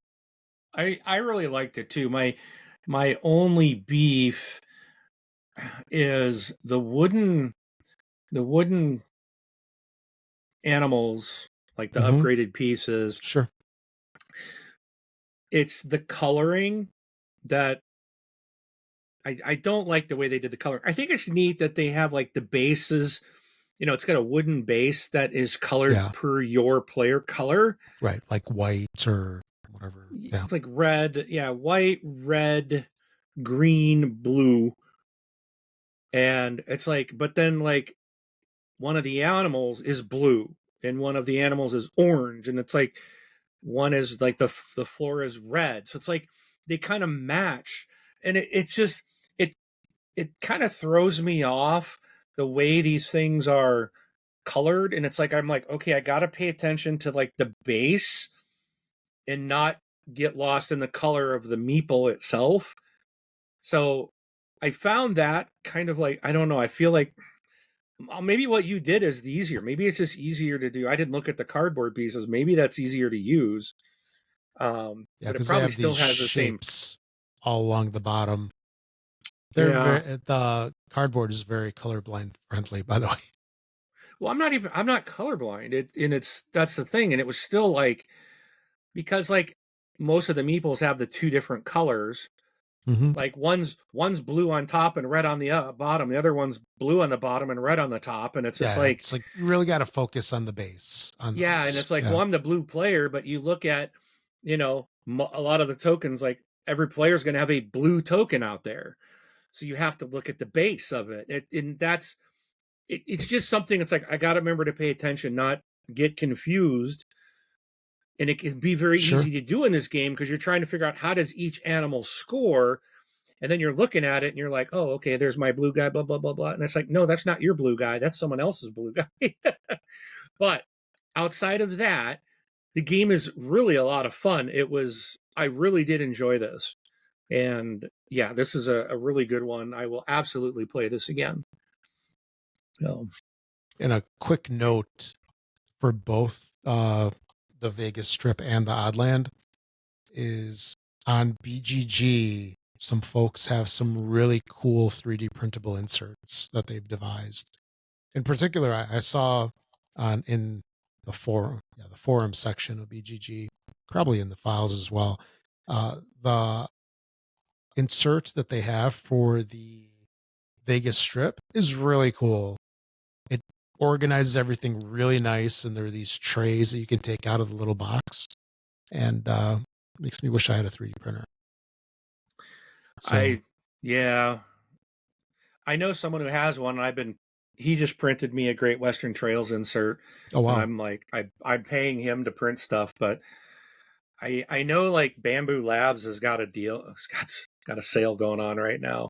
I really liked it too. My only beef is the wooden animals, like the upgraded pieces. Sure. It's the coloring that I don't like the way they did the color. I think it's neat that they have like the bases. It's got a wooden base that is colored per your player color. Right, like white or whatever. Yeah. It's like red, white, red, green, blue. And it's like, but then like one of the animals is blue and one of the animals is orange. And it's like one is like the floor is red. So it's like they kind of match. And it's just, it kind of throws me off the way these things are colored. And it's like, I'm like, okay, I got to pay attention to like the base and not get lost in the color of the meeple itself. So I found that kind of like, I don't know, I feel like maybe what you did is easier. Maybe it's just easier to do. I didn't look at the cardboard pieces. Maybe that's easier to use. But it probably still has the shapes all along the bottom. The cardboard is very colorblind friendly, by the way. Well, I'm not colorblind. That's the thing. And it was still like, because like most of the meeples have the 2 different colors. Mm-hmm. Like one's blue on top and red on the bottom. The other one's blue on the bottom and red on the top. And it's just like, it's like you really got to focus on the base. And it's like, well, I'm the blue player, but you look at, a lot of the tokens, like every player is going to have a blue token out there. So you have to look at the base of it. It's just something. It's like, I got to remember to pay attention, not get confused. And it can be very easy to do in this game because you're trying to figure out how does each animal score. And then you're looking at it and you're like, oh, okay, there's my blue guy, blah, blah, blah, blah. And it's like, no, that's not your blue guy. That's someone else's blue guy. But outside of that, the game is really a lot of fun. I really did enjoy this. And yeah, this is a really good one. I will absolutely play this again. And a quick note for both the Vegas Strip and the Oddland is on BGG. some folks have some really cool 3D printable inserts that they've devised. In particular, I saw in the forum section of BGG, probably in the files as well, the insert that they have for the Vegas Strip is really cool. It organizes everything really nice, and there are these trays that you can take out of the little box, and makes me wish I had a 3D printer. So, I know someone who has one. He just printed me a Great Western Trails insert. oh wow, And I'm like, I'm paying him to print stuff, but I know like Bamboo Labs has got a deal. It's got a sale going on right now.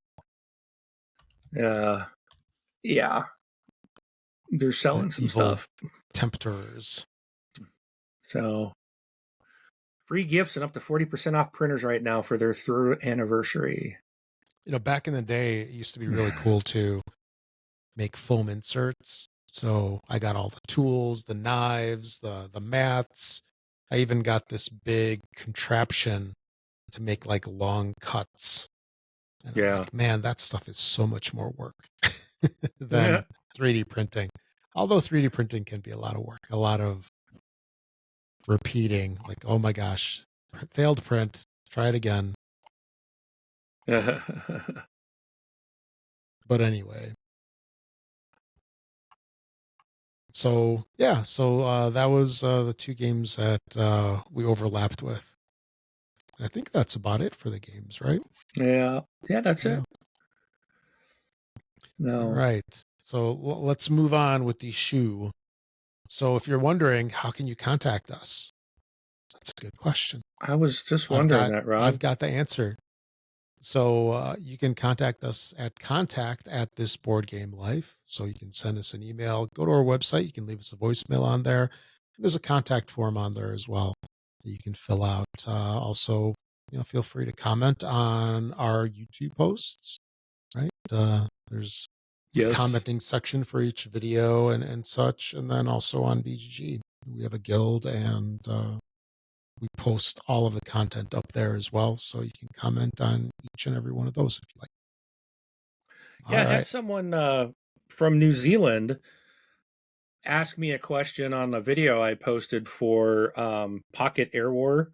Yeah, they're selling some stuff. Tempters. So free gifts and up to 40% off printers right now for their 3rd anniversary. You know, back in the day, it used to be really cool to make foam inserts. So I got all the tools, the knives, the mats. I even got this big contraption to make like long cuts. And I'm like, man, that stuff is so much more work than 3D printing. Although 3D printing can be a lot of work, a lot of repeating, like, oh my gosh, failed print, try it again. But anyway. So yeah, that was the 2 games that we overlapped with. I think that's about it for the games, right? Yeah, that's it. No. All right. So let's move on with the shoe. So if you're wondering, how can you contact us? That's a good question. I was just wondering that, Rob. I've got the answer. So you can contact us at contact@thisboardgamelife. So you can send us an email, go to our website. You can leave us a voicemail on there. There's a contact form on there as well that you can fill out. Also, feel free to comment on our YouTube posts, right? There's a commenting section for each video and such. And then also on BGG, we have a guild, and we post all of the content up there as well. So you can comment on each and every one of those if you like. I had someone from New Zealand ask me a question on a video I posted for Pocket Air War.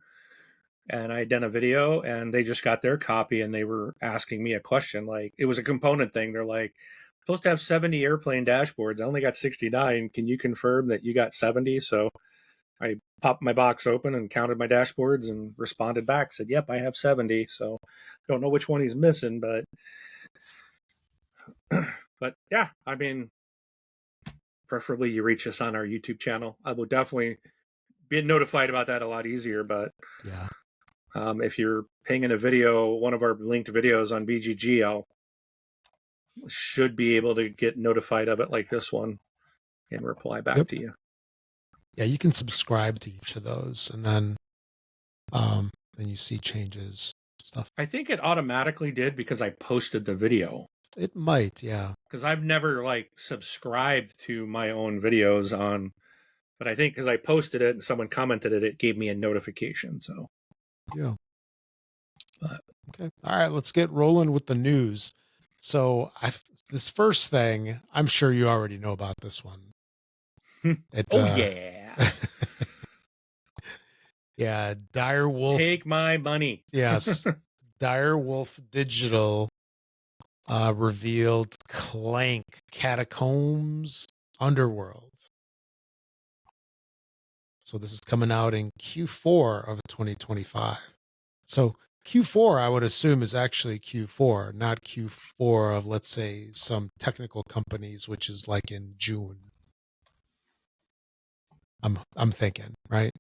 And I had done a video, and they just got their copy, and they were asking me a question. Like, it was a component thing. They're like, supposed to have 70 airplane dashboards. I only got 69. Can you confirm that you got 70? So I popped my box open and counted my dashboards and responded back. Said, yep, I have 70. So I don't know which one he's missing, but yeah, I mean, preferably you reach us on our YouTube channel. I will definitely be notified about that a lot easier, but yeah. If you're pinging a video, one of our linked videos on BGG, should be able to get notified of it like this one and reply back to you. Yeah, you can subscribe to each of those, and then you see changes and stuff. I think it automatically did because I posted the video. It might, yeah. Because I've never subscribed to my own videos on, but I think because I posted it and someone commented it gave me a notification. So yeah. Okay. All right, let's get rolling with the news. So this first thing, I'm sure you already know about this one. Yeah. Yeah, Direwolf. Take my money. Yes. Direwolf Digital revealed Clank Catacombs Underworld. So this is coming out in Q4 of 2025. So Q4, I would assume, is actually Q4, not Q4 of, let's say, some technical companies, which is like in June. I'm thinking, right?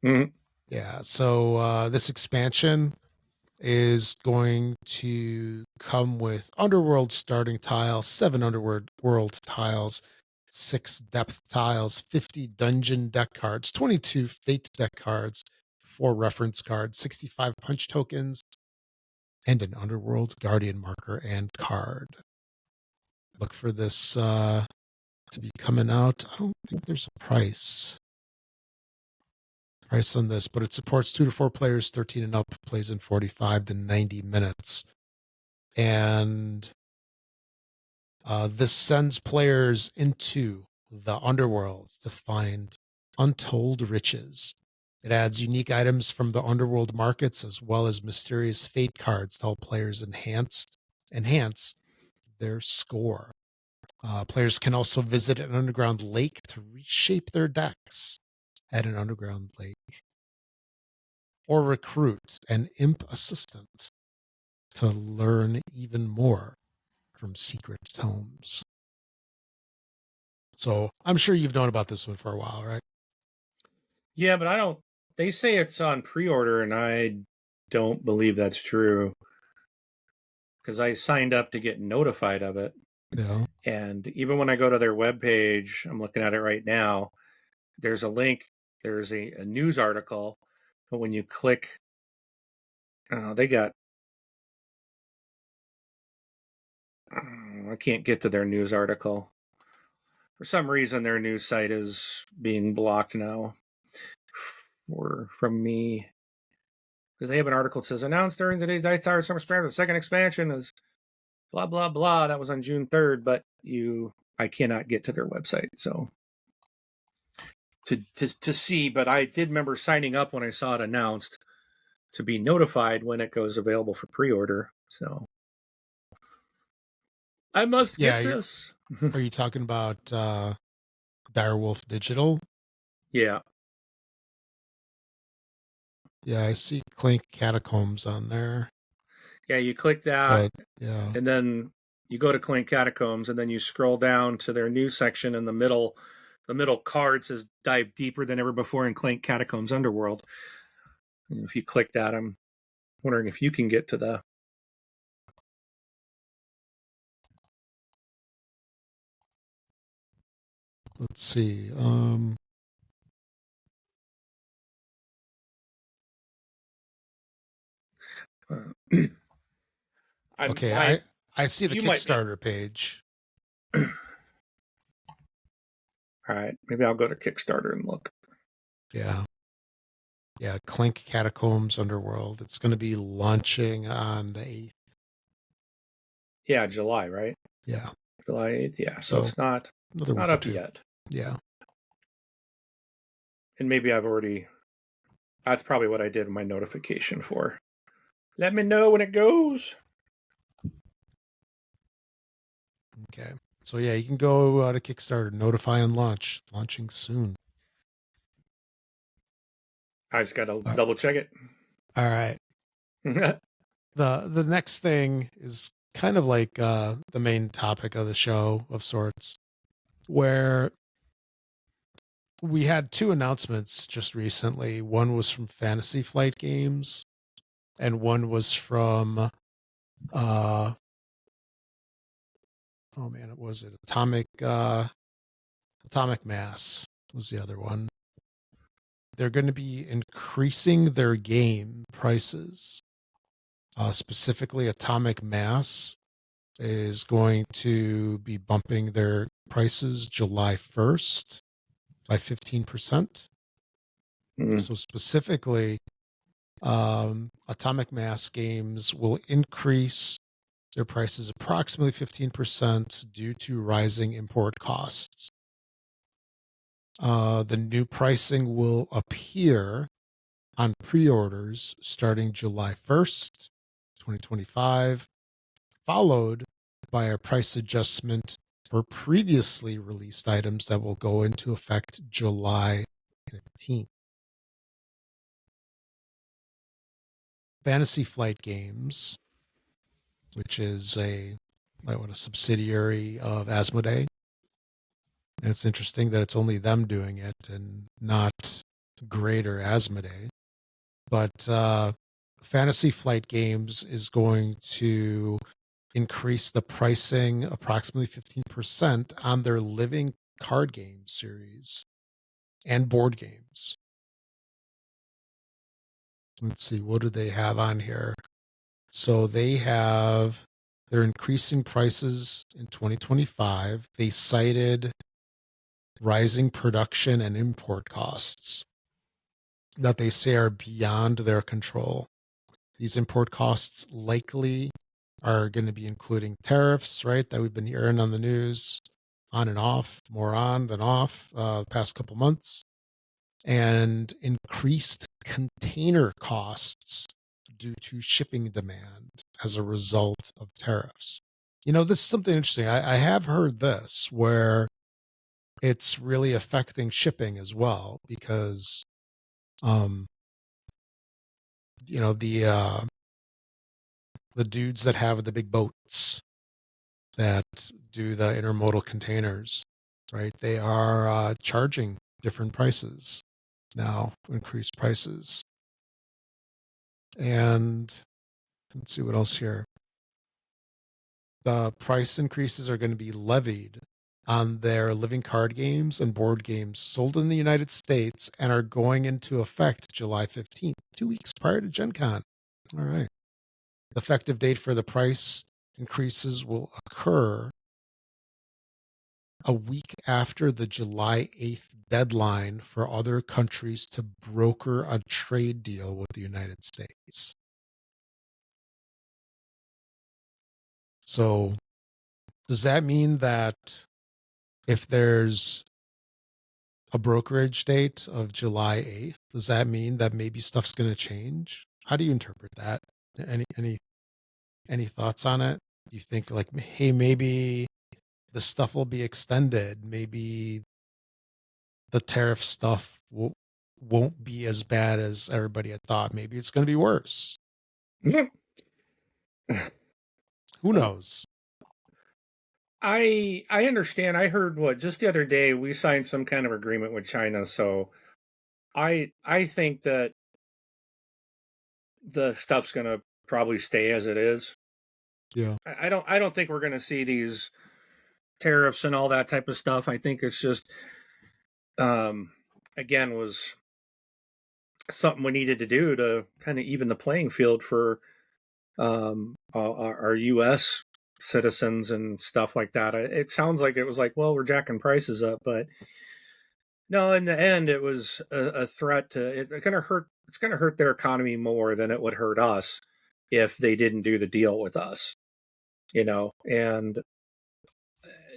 Mm-hmm. Yeah. So this expansion is going to come with Underworld starting tiles, 7 Underworld tiles, 6 depth tiles, 50 dungeon deck cards, 22 fate deck cards, 4 reference cards, 65 punch tokens, and an Underworld Guardian marker and card. Look for this to be coming out. I don't think there's a price. price on this, but it supports 2 to 4 players, 13 and up, plays in 45 to 90 minutes. And this sends players into the underworlds to find untold riches. It adds unique items from the underworld markets as well as mysterious fate cards to help players enhance their score. Players can also visit an underground lake to reshape their decks at an underground lake, or recruit an imp assistant to learn even more from secret tomes. So I'm sure you've known about this one for a while, right? Yeah, but they say it's on pre-order, and I don't believe that's true, because I signed up to get notified of it. Yeah. And even when I go to their webpage, I'm looking at it right now, there's a link, there's a news article, but when you click, they got, I can't get to their news article. For some reason, their news site is being blocked now from me, because they have an article that says, announced during today's Dice Tower Summer Spread, the second expansion is blah, blah, blah. That was on June 3rd, but I cannot get to their website. So to see, but I did remember signing up when I saw it announced to be notified when it goes available for pre-order. So I must get this. Are you talking about Direwolf Digital? Yeah. Yeah, I see Clink Catacombs on there. Yeah, you click that, and then you go to Clink Catacombs, and then you scroll down to their news section in the middle. The middle card says dive deeper than ever before in Clink Catacombs Underworld. And if you click that, I'm wondering if you can get to the... Let's see. Okay, I see the Kickstarter page. All right, maybe I'll go to Kickstarter and look. Yeah, Clink Catacombs Underworld. It's going to be launching on the 8th. Yeah, July, right? Yeah, July 8th. Yeah, so it's not up yet. Yeah, and maybe I've already. That's probably what I did my notification for. Let me know when it goes. Okay. So yeah, you can go to Kickstarter, notify and launching soon. I just got to double check it. All right. The next thing is kind of like the main topic of the show of sorts, where we had 2 announcements just recently. One was from Fantasy Flight Games, and one was from Atomic Mass was the other one. They're going to be increasing their game prices. Specifically, Atomic Mass is going to be bumping their prices July 1st by 15%. So specifically, Atomic Mass games will increase their prices approximately 15% due to rising import costs. The new pricing will appear on pre-orders starting July 1st, 2025, followed by a price adjustment for previously released items that will go into effect July 15th. Fantasy Flight Games, which is a subsidiary of Asmodee. And it's interesting that it's only them doing it and not greater Asmodee. But Fantasy Flight Games is going to increase the pricing approximately 15% on their living card game series and board games. Let's see, what do they have on here? So they're increasing prices in 2025. They cited rising production and import costs. that they say are beyond their control. These import costs likely are going to be including tariffs, right? That we've been hearing on the news on and off, more on than off the past couple months, and increased container costs due to shipping demand as a result of tariffs. This is something interesting. I have heard this where it's really affecting shipping as well because, the dudes that have the big boats that do the intermodal containers, right? They are charging different prices now, increased prices. And let's see what else here. The price increases are going to be levied on their living card games and board games sold in the United States and are going into effect July 15th, 2 weeks prior to Gen Con. All right. The effective date for the price increases will occur a week after the July 8th deadline for other countries to broker a trade deal with the United States. So, does that mean that if there's a brokerage date of July 8th, does that mean that maybe stuff's going to change? How do you interpret that? Any thoughts on it? Do you think like, hey, maybe the stuff will be extended? Maybe the tariff stuff won't be as bad as everybody had thought. Maybe it's going to be worse. Yeah. Who knows? I understand. I heard just the other day we signed some kind of agreement with China, so I think that the stuff's going to probably stay as it is. Yeah. I don't think we're going to see these tariffs and all that type of stuff. I think it's just again was something we needed to do to kind of even the playing field for our US citizens and stuff like that. It sounds like it was like, well, we're jacking prices up, but no, in the end, it was a threat to it's going to hurt their economy more than it would hurt us if they didn't do the deal with us, and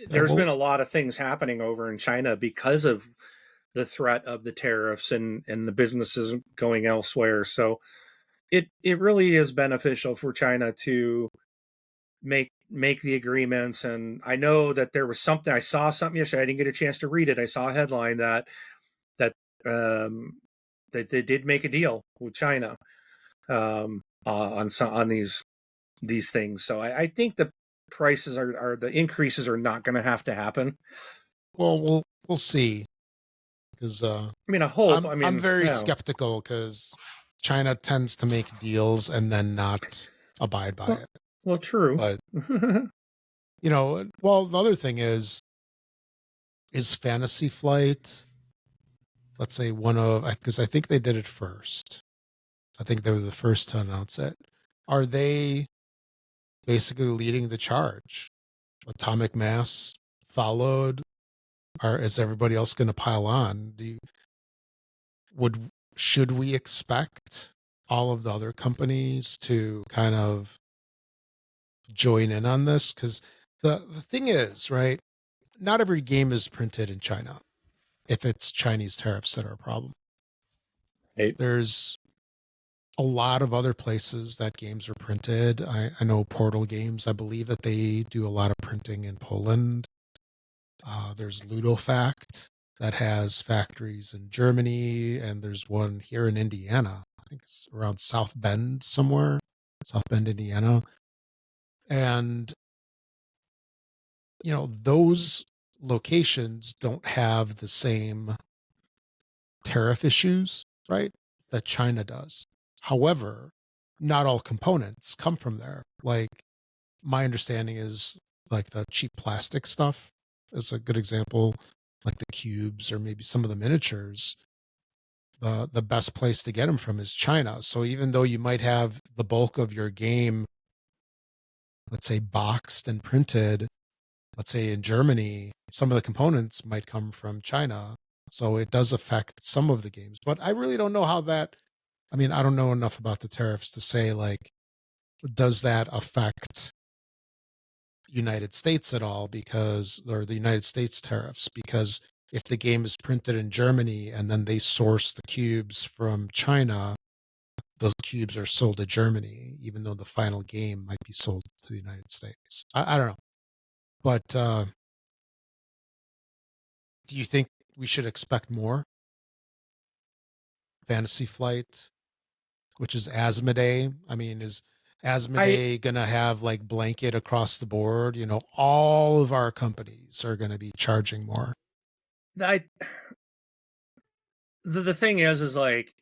there's been a lot of things happening over in China because of the threat of the tariffs and the businesses going elsewhere. So it really is beneficial for China to make the agreements. And I know that there was something, I saw something yesterday. I didn't get a chance to read it. I saw a headline that they did make a deal with China on these things. So I think the prices are the increases are not going to have to happen. Well, we'll see. Because I hope. I'm very skeptical because China tends to make deals and then not abide by it. Well, true. But the other thing is Fantasy Flight, let's say because I think they did it first. I think they were the first to announce it. Are they basically leading the charge? Atomic Mass followed. Is everybody else going to pile on? Should we expect all of the other companies to kind of join in on this? Because the thing is, right, not every game is printed in China if it's Chinese tariffs that are a problem. Hey. There's a lot of other places that games are printed. I know Portal Games, I believe that they do a lot of printing in Poland. There's Ludofact that has factories in Germany, and there's one here in Indiana. I think it's around South Bend somewhere, South Bend, Indiana. And, those locations don't have the same tariff issues, right, that China does. However, not all components come from there. Like, my understanding is like the cheap plastic stuff is a good example, like the cubes or maybe some of the miniatures. The best place to get them from is China. So even though you might have the bulk of your game, let's say boxed and printed, let's say in Germany, some of the components might come from China. So it does affect some of the games, but I really don't know how that, I mean, I don't know enough about the tariffs to say, like, does that affect United States at all, because, or the United States tariffs, because if the game is printed in Germany and then they source the cubes from China, those cubes are sold to Germany, even though the final game might be sold to the United States. I don't know. But do you think we should expect more? Fantasy Flight, which is Asmodee. I mean, is Asmodee going to have like blanket across the board? You know, all of our companies are going to be charging more. The thing is like,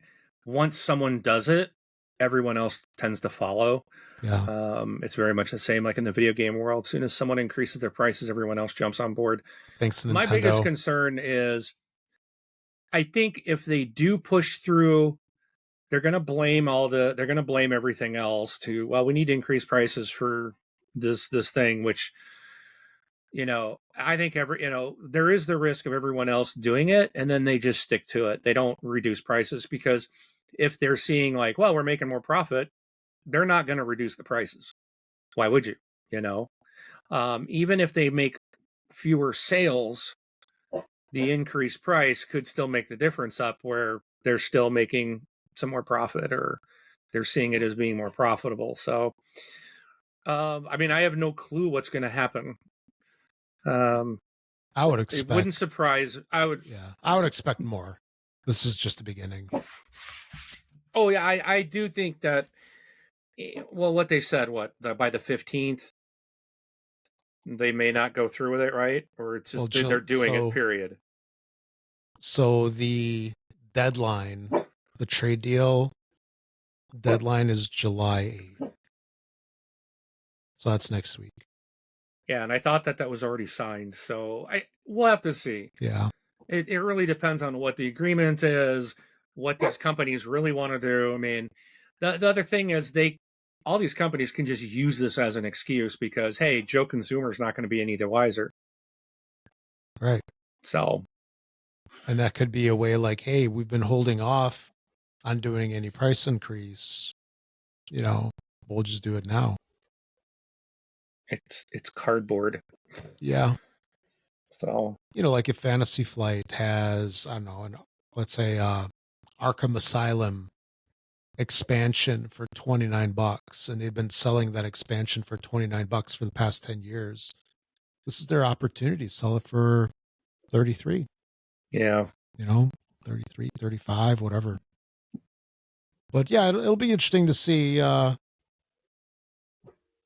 once someone does it, everyone else tends to follow. Yeah. It's very much the same like in the video game world. As soon as someone increases their prices, everyone else jumps on board. Thanks, Nintendo. My biggest concern is, I think if they do push through, they're going to blame everything else to, well, we need to increase prices for this thing, which, I think there is the risk of everyone else doing it, and then they just stick to it. They don't reduce prices, because if they're seeing like, well, we're making more profit, they're not going to reduce the prices. Why would you? Even if they make fewer sales, the increased price could still make the difference up, where they're still making some more profit, or they're seeing it as being more profitable. So, I mean, I have no clue what's going to happen. I would expect. It wouldn't surprise. I would expect more. This is just the beginning. Oh yeah, I do think that. Well, what they said, by the 15th, they may not go through with it, right? Or it's just they're doing it. Period. So the deadline, the trade deal deadline, is July 8th. So that's next week. Yeah, and I thought that was already signed. So we'll have to see. Yeah. It really depends on what the agreement is, what these companies really want to do. I mean, the other thing is all these companies can just use this as an excuse, because, hey, Joe Consumer is not going to be any the wiser. Right. So. And that could be a way like, hey, we've been holding off on doing any price increase. We'll just do it now. It's cardboard. Yeah. So, like if Fantasy Flight has, I don't know, let's say Arkham Asylum expansion for $29, and they've been selling that expansion for $29 for the past 10 years. This is their opportunity to sell it for 33. Yeah. 33, 35, whatever. But yeah, it'll be interesting to see.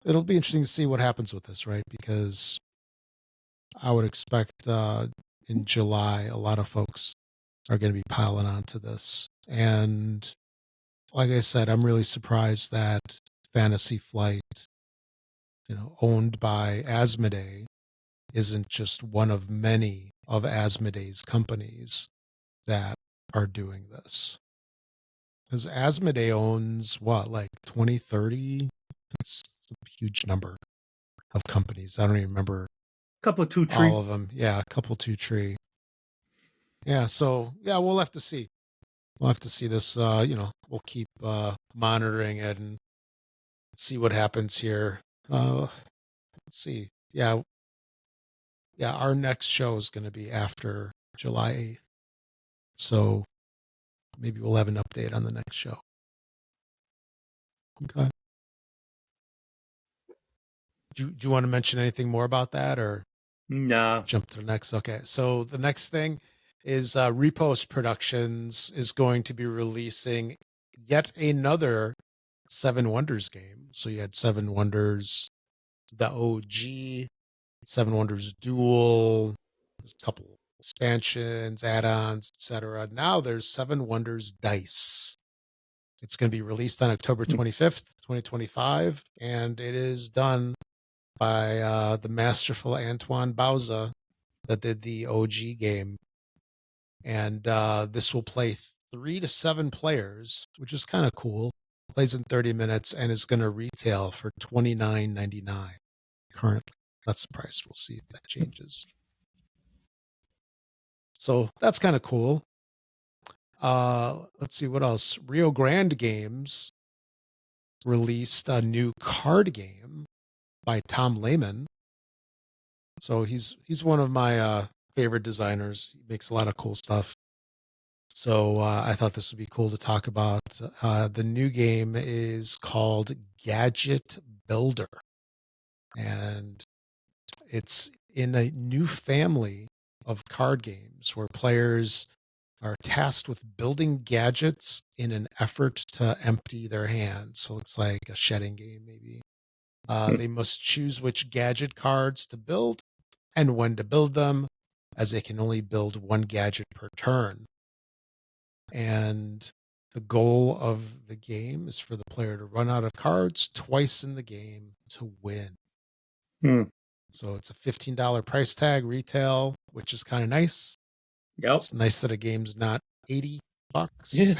It'll be interesting to see what happens with this, right? Because I would expect in July, a lot of folks are going to be piling onto this. And like I said, I'm really surprised that Fantasy Flight, owned by Asmodee, isn't just one of many of Asmodee's companies that are doing this. Because Asmodee owns what, like 20, 30? It's a huge number of companies. I don't even remember. A couple of Two Tree. All of them. Yeah, a couple Two Tree. Yeah, so yeah, we'll have to see. We'll have to see this. We'll keep monitoring it and see what happens here. Let's see. Yeah, our next show is going to be after July 8th. So maybe we'll have an update on the next show. Okay. Do you want to mention anything more about that, or no? Jump to the next. Okay, so the next thing is Repost Productions is going to be releasing yet another Seven Wonders game. So you had Seven Wonders, the OG, Seven Wonders Duel, there's a couple expansions, add-ons, etc. Now there's Seven Wonders Dice. It's going to be released on October 25th, 2025, and it is done by the masterful Antoine Bauza that did the OG game. And this will play 3 to 7 players, which is kind of cool. Plays in 30 minutes and is going to retail for $29.99 currently. That's the price. We'll see if that changes. So that's kind of cool. Let's see what else. Rio Grande Games released a new card game by Tom Lehman. So he's one of my favorite designers. He makes a lot of cool stuff. So I thought this would be cool to talk about. The new game is called Gadget Builder, and it's in a new family of card games where players are tasked with building gadgets in an effort to empty their hands. So it's like a shedding game, maybe. They must choose which gadget cards to build and when to build them, as they can only build one gadget per turn. And the goal of the game is for the player to run out of cards twice in the game to win. So it's a $15 price tag retail, which is kind of nice. Yep. It's nice that a game's not $80. Yeah.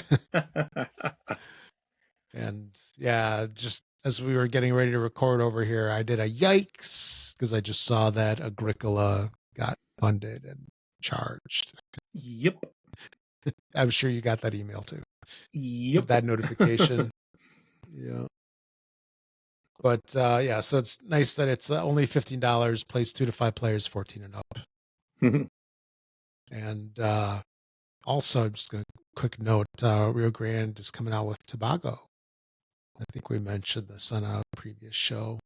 And yeah, just as we were getting ready to record over here, I did a yikes because I just saw that Agricola got funded and charged. Yep. I'm sure you got that email too. Yep. That notification. Yeah. But yeah, so it's nice that it's only $15, plays 2 to 5 players, 14 and up. And also, I'm just going to quick note, Rio Grande is coming out with Tobago. I think we mentioned this on a previous show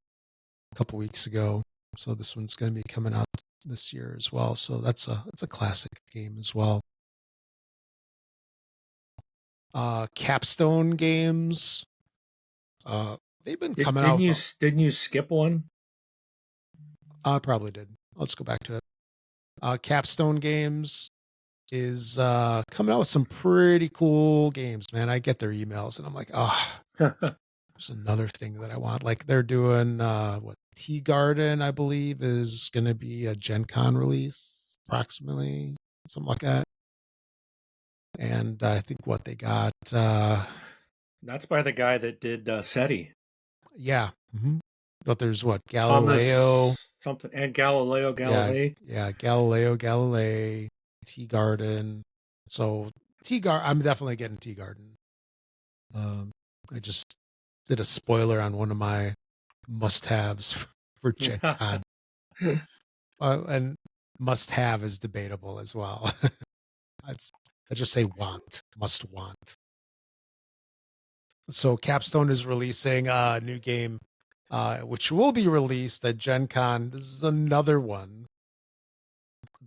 a couple weeks ago. So this one's going to be coming out this year as well. So that's a classic game as well. Capstone Games. They've been coming out. Didn't you skip one? I probably did. Let's go back to it. Capstone Games is coming out with some pretty cool games, man. I get their emails and I'm like, there's another thing that I want. Like they're doing Tea Garden, I believe, is going to be a Gen Con release, approximately, something like that. And I think what they got. That's by the guy that did SETI. Yeah. Mm-hmm. But there's what? Galileo. Something. And Galileo Galilei. Yeah, Galileo Galilei, Tea Garden. So I'm definitely getting Tea Garden. I just did a spoiler on one of my must-haves for Gen Con. And must-have is debatable as well. I just say must want. So Capstone is releasing a new game, which will be released at Gen Con. This is another one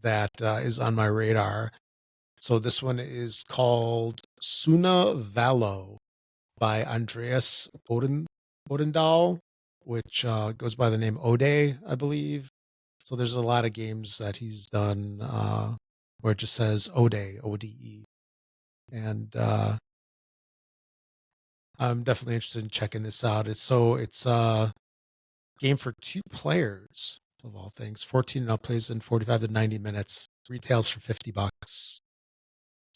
that is on my radar. So this one is called Suna Valo by Andreas Odendahl, which goes by the name Ode, I believe. So there's a lot of games that he's done where it just says Ode, O-D-E. And I'm definitely interested in checking this out. It's a game for 2 players, of all things. 14 and up, plays in 45 to 90 minutes. Retails for $50,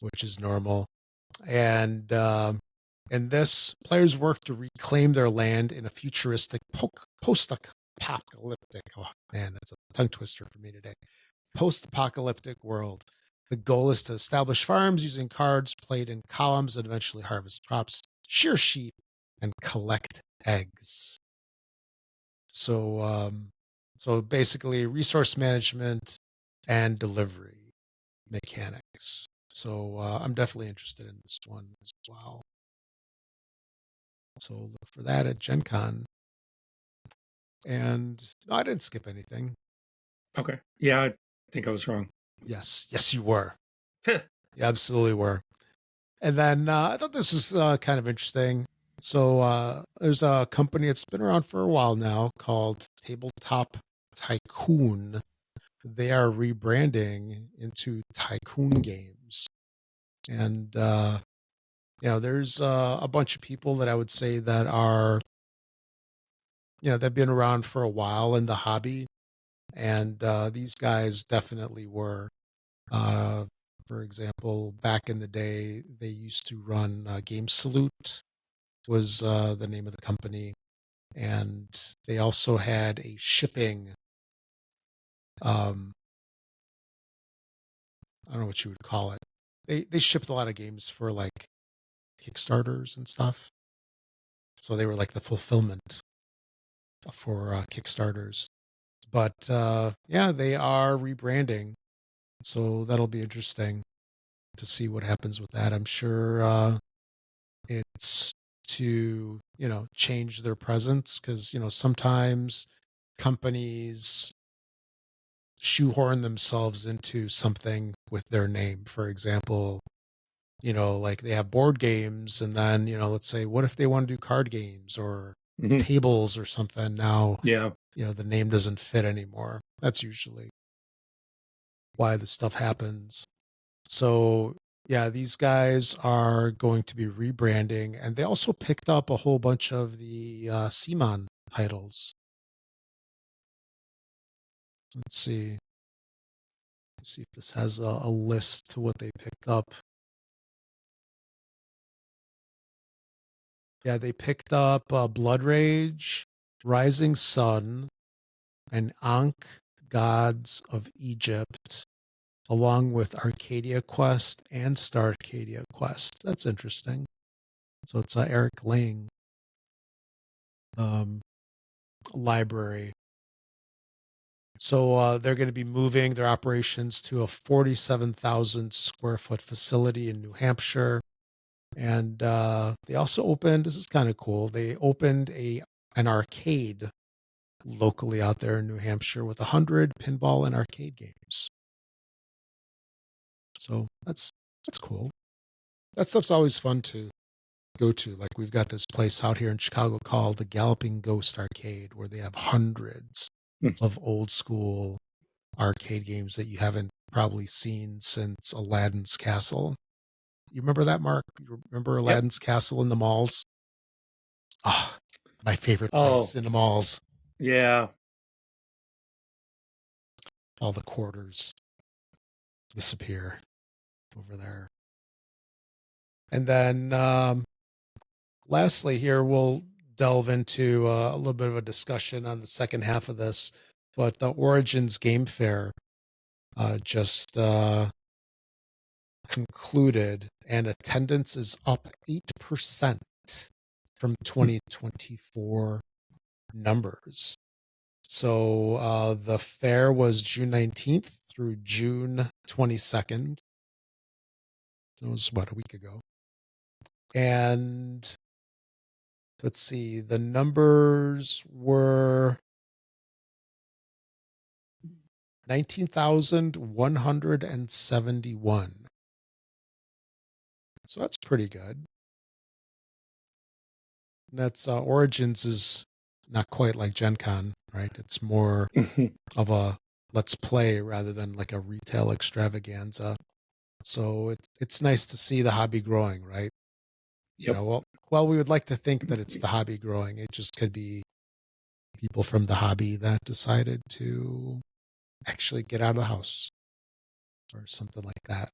which is normal. And in this, players work to reclaim their land in a futuristic post-apocalyptic. Oh man, that's a tongue twister for me today. Post-apocalyptic world. The goal is to establish farms using cards played in columns and eventually harvest crops, shear sheep, and collect eggs. So, so basically, resource management and delivery mechanics. So I'm definitely interested in this one as well. So look for that at Gen Con. And no, I didn't skip anything. Okay. Yeah, I think I was wrong. Yes, you were. You absolutely were. And then I thought this was kind of interesting. So there's a company that's been around for a while now called Tabletop Tycoon. They are rebranding into Tycoon Games. And, there's a bunch of people that I would say that are, they've been around for a while in the hobby. And these guys definitely were. For example, back in the day, they used to run Game Salute was the name of the company. And they also had a shipping I don't know what you would call it. They shipped a lot of games for like Kickstarters and stuff. So they were like the fulfillment for Kickstarters. But yeah, they are rebranding. So that'll be interesting to see what happens with that. I'm sure it's to, change their presence because, sometimes companies shoehorn themselves into something with their name. For example, like they have board games and then, let's say, what if they want to do card games or tables or something? Now, the name doesn't fit anymore. That's usually why this stuff happens. So, yeah, these guys are going to be rebranding, and they also picked up a whole bunch of the CMON titles. Let's see. Let's see if this has a list to what they picked up. Yeah, they picked up Blood Rage, Rising Sun, and Ankh Gods of Egypt, along with Arcadia Quest and Star Arcadia Quest. That's interesting. So it's Eric Lang library. So they're going to be moving their operations to a 47,000 square foot facility in New Hampshire. And they also opened, this is kind of cool, they opened an arcade locally out there in New Hampshire with 100 pinball and arcade games. So that's cool. That stuff's always fun to go to. Like we've got this place out here in Chicago called the Galloping Ghost Arcade, where they have hundreds of old school arcade games that you haven't probably seen since Aladdin's Castle. You remember that, Mark? You remember Aladdin's Castle in the malls? Ah, my favorite place in the malls. Yeah. All the quarters disappear over there. And then lastly here, we'll delve into a little bit of a discussion on the second half of this. But the Origins Game Fair just concluded, and attendance is up 8% from 2024 numbers. So the fair was June 19th through June 22nd. So it was about a week ago. And let's see, the numbers were 19,171. So that's pretty good. And that's Origins is not quite like Gen Con, right? It's more of a let's play rather than like a retail extravaganza. So it's nice to see the hobby growing, right? Yep. Well, we would like to think that it's the hobby growing. It just could be people from the hobby that decided to actually get out of the house or something like that.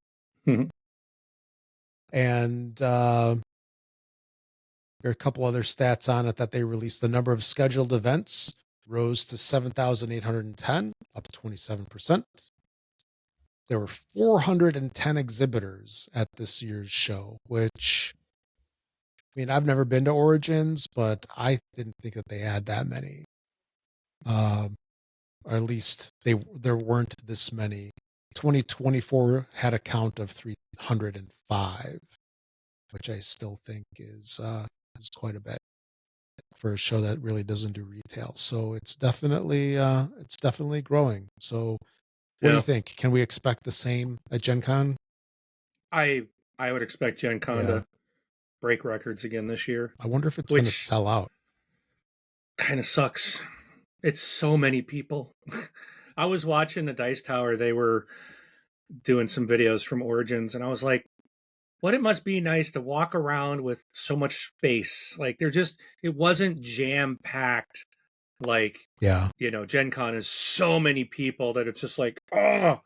And there are a couple other stats on it that they released. The number of scheduled events rose to 7,810, up 27%. There were 410 exhibitors at this year's show, which, I mean, I've never been to Origins, but I didn't think that they had that many. Or at least there weren't this many. 2024 had a count of 305, which I still think is quite a bit for a show that really doesn't do retail. So it's definitely growing. So what do you think? Can we expect the same at Gen Con? I would expect Gen Con to break records again this year. I wonder if it's going to sell out. Kind of sucks. It's so many people. I was watching the Dice Tower. They were doing some videos from Origins, and I was like, what it must be nice to walk around with so much space. Like it wasn't jam packed. Like, Gen Con is so many people that it's just like, I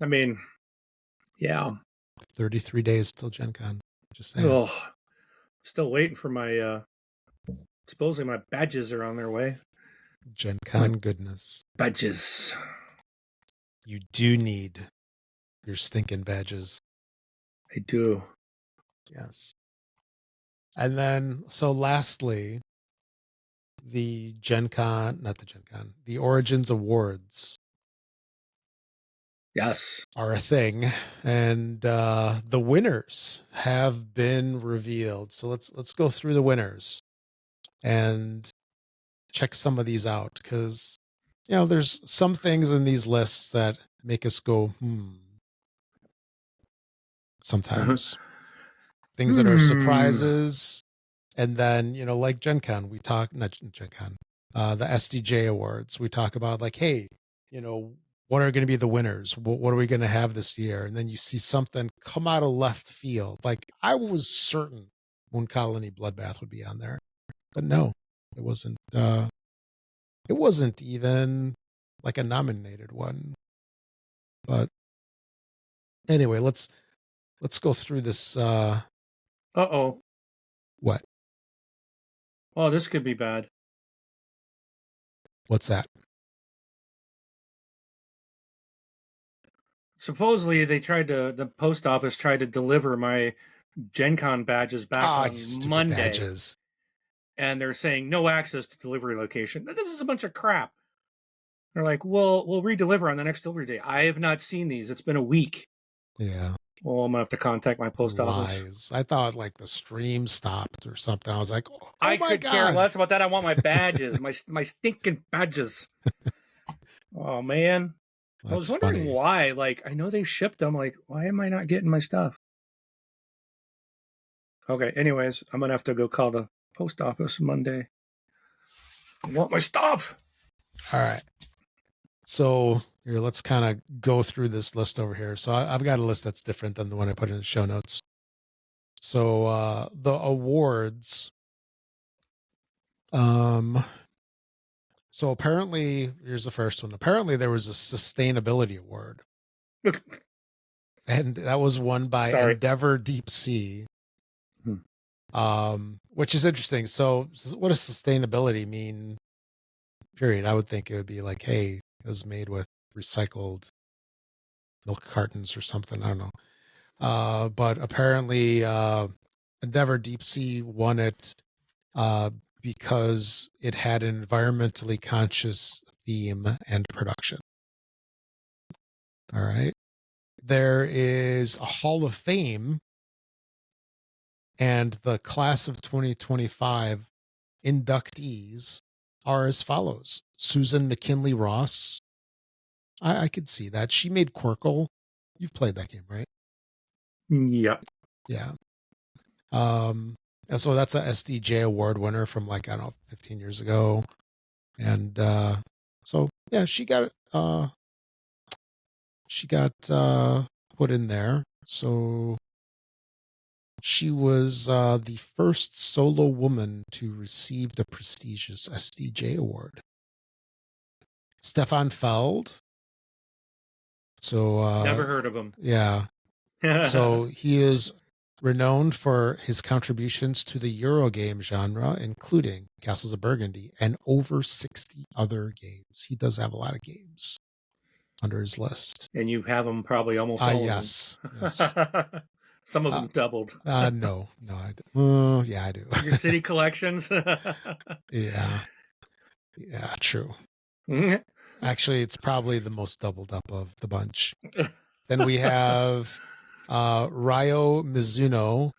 mean, yeah. 33 days till Gen Con. Just saying. Oh, still waiting for my, supposedly my badges are on their way. Gen Con goodness. Badges. You do need your stinking badges. I do. Yes. And then, so lastly, the Origins Awards. Yes. Are a thing, and the winners have been revealed. So let's go through the winners and check some of these out, because there's some things in these lists that make us go sometimes. Things that are surprises, and then like Gen Con, we talk, not Gen Con, the SDJ Awards, we talk about like, hey, what are going to be the winners? What are we going to have this year? And then you see something come out of left field. Like, I was certain Moon Colony Bloodbath would be on there, but no, it wasn't. It wasn't even like a nominated one. But anyway, let's go through this. Uh-oh. What? Oh, this could be bad. What's that? Supposedly the post office tried to deliver my Gen Con badges back on Monday. Badges. And they're saying no access to delivery location. This is a bunch of crap. They're like, well, we'll redeliver on the next delivery day. I have not seen these. It's been a week. Yeah. Well, I'm going to have to contact my post office. I thought like the stream stopped or something. I was like, oh I my could God. care less about that. I want my badges, my stinking badges. Oh, man. That's I was wondering why. Like, I know they shipped them. Like, why am I not getting my stuff? Okay, anyways, I'm going to have to go call the post office Monday. I want my stuff. All right. So here, let's kind of go through this list over here. So I've got a list that's different than the one I put in the show notes. So the awards. So apparently, here's the first one. Apparently, there was a sustainability award, and that was won by Endeavor Deep Sea. Which is interesting. So, what does sustainability mean? Period. I would think it would be like, hey, it was made with recycled milk cartons or something. I don't know. But apparently, Endeavor Deep Sea won it because it had an environmentally conscious theme and production. All right. There is a Hall of Fame, and the class of 2025 inductees are as follows. Susan McKinley Ross. I could see that. She made Quirkle. You've played that game, right? Yep. Yeah. And so that's a SDJ award winner from 15 years ago. And so yeah, she got put in there. So she was the first solo woman to receive the prestigious SDJ award. Stefan Feld. So never heard of him. Yeah. So he is renowned for his contributions to the Eurogame genre, including Castles of Burgundy and over 60 other games. He does have a lot of games under his list. And you have them probably almost all yes. Some of them doubled. No, I do. Yeah, I do. Your city collections? Yeah, true. Actually, it's probably the most doubled up of the bunch. Then we have Ryo Mizuno.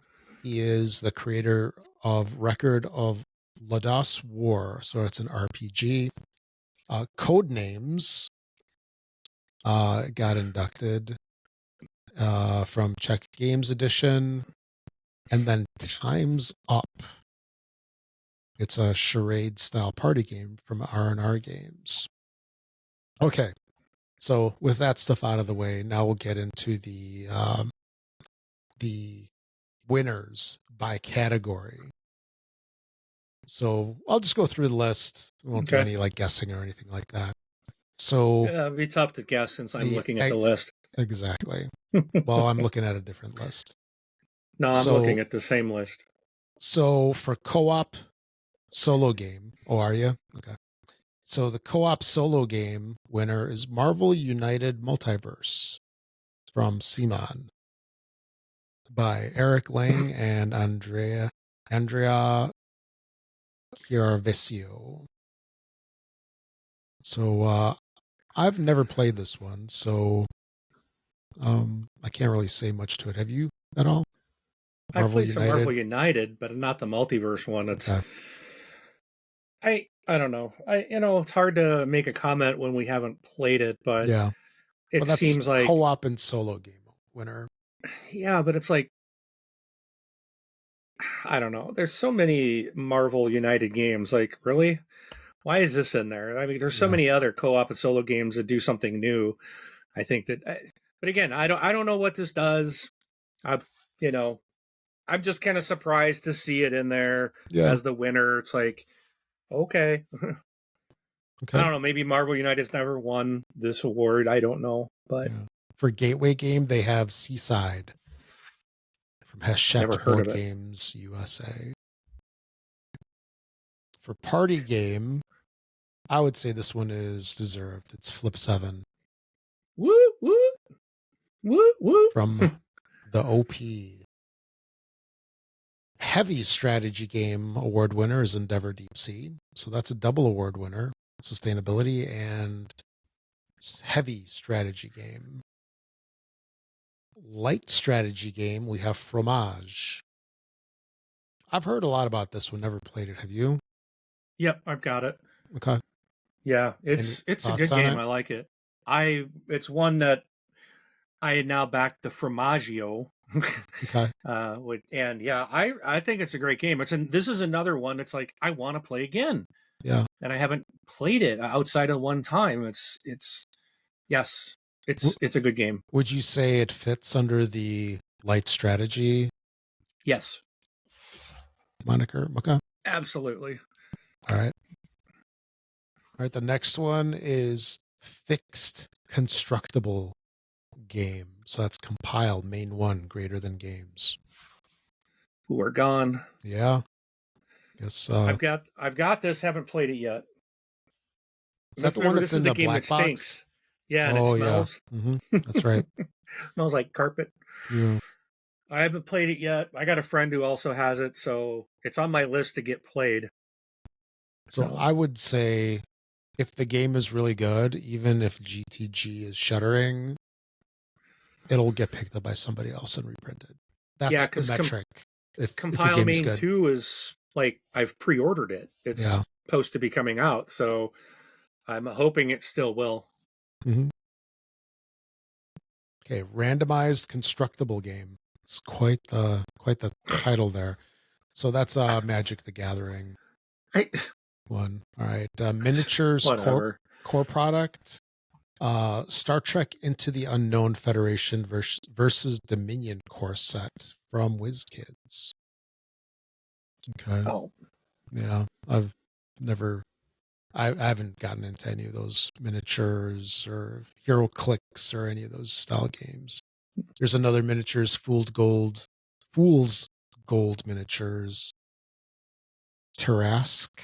He is the creator of Record of Lodoss War. So it's an RPG. Codenames got inducted from Czech Games Edition. And then Time's Up. It's a charade style party game from R&R Games. Okay. So with that stuff out of the way, now we'll get into the winners by category. So I'll just go through the list. We won't do any guessing or anything like that. So it'd be tough to guess since I'm looking at the list. Exactly. Well, I'm looking at a different list. No, I'm looking at the same list. So for co-op solo game, are you? Okay. So the co-op solo game winner is Marvel United Multiverse from CMON by Eric Lang and Andrea Chiarvesio. So I've never played this one, so I can't really say much to it. Have you at all? I played some Marvel United, but not the multiverse one. It's I don't know. It's hard to make a comment when we haven't played it, but yeah, it seems like co-op and solo game winner. Yeah, but it's like I don't know. There's so many Marvel United games. Like, really? Why is this in there? I mean, there's so many other co-op and solo games that do something new. I think that, but again, I don't know what this does. I'm just kind of surprised to see it in there as the winner. It's like, okay. I don't know. Maybe Marvel United's never won this award. I don't know, but for Gateway Game, they have Seaside from Hachette Board Games USA. For Party Game, I would say this one is deserved. It's Flip 7. Woo woo woo woo from the OP. Heavy strategy game award winner is Endeavor Deep Sea. So that's a double award winner. Sustainability and heavy strategy game. Light strategy game, we have Fromage. I've heard a lot about this one, never played it. Have you? Yep, I've got it. Okay. Yeah, it's a good game. I like it. It's one that I had now backed the Fromaggio. Okay. And yeah, I think it's a great game. This is another one. It's like I want to play again. Yeah. And I haven't played it outside of one time. It's a good game. Would you say it fits under the light strategy? Yes. Moniker. Okay. Absolutely. All right. The next one is fixed constructible game. So that's compiled main one greater than games. Who are gone. Yeah. Yes. I've got this, haven't played it yet. Is that the one that's in the game black that box? Stinks. Yeah, and it smells. Yeah. Mm-hmm. That's right. Smells like carpet. Yeah. I haven't played it yet. I got a friend who also has it, so it's on my list to get played. So I would say if the game is really good, even if GTG is shuttering, it'll get picked up by somebody else and reprinted. That's the metric. Compile Main 2 is like I've pre-ordered it. It's supposed to be coming out, so I'm hoping it still will. Mm-hmm. Okay, randomized constructible game. It's quite the title there. So that's Magic the Gathering. One. All right. Miniatures core product. Star Trek Into the Unknown Federation versus Dominion core set from WizKids. Okay. Oh. Yeah. I haven't gotten into any of those miniatures or Hero Clicks or any of those style games. There's another miniatures, Fool's Gold miniatures. Tarrasque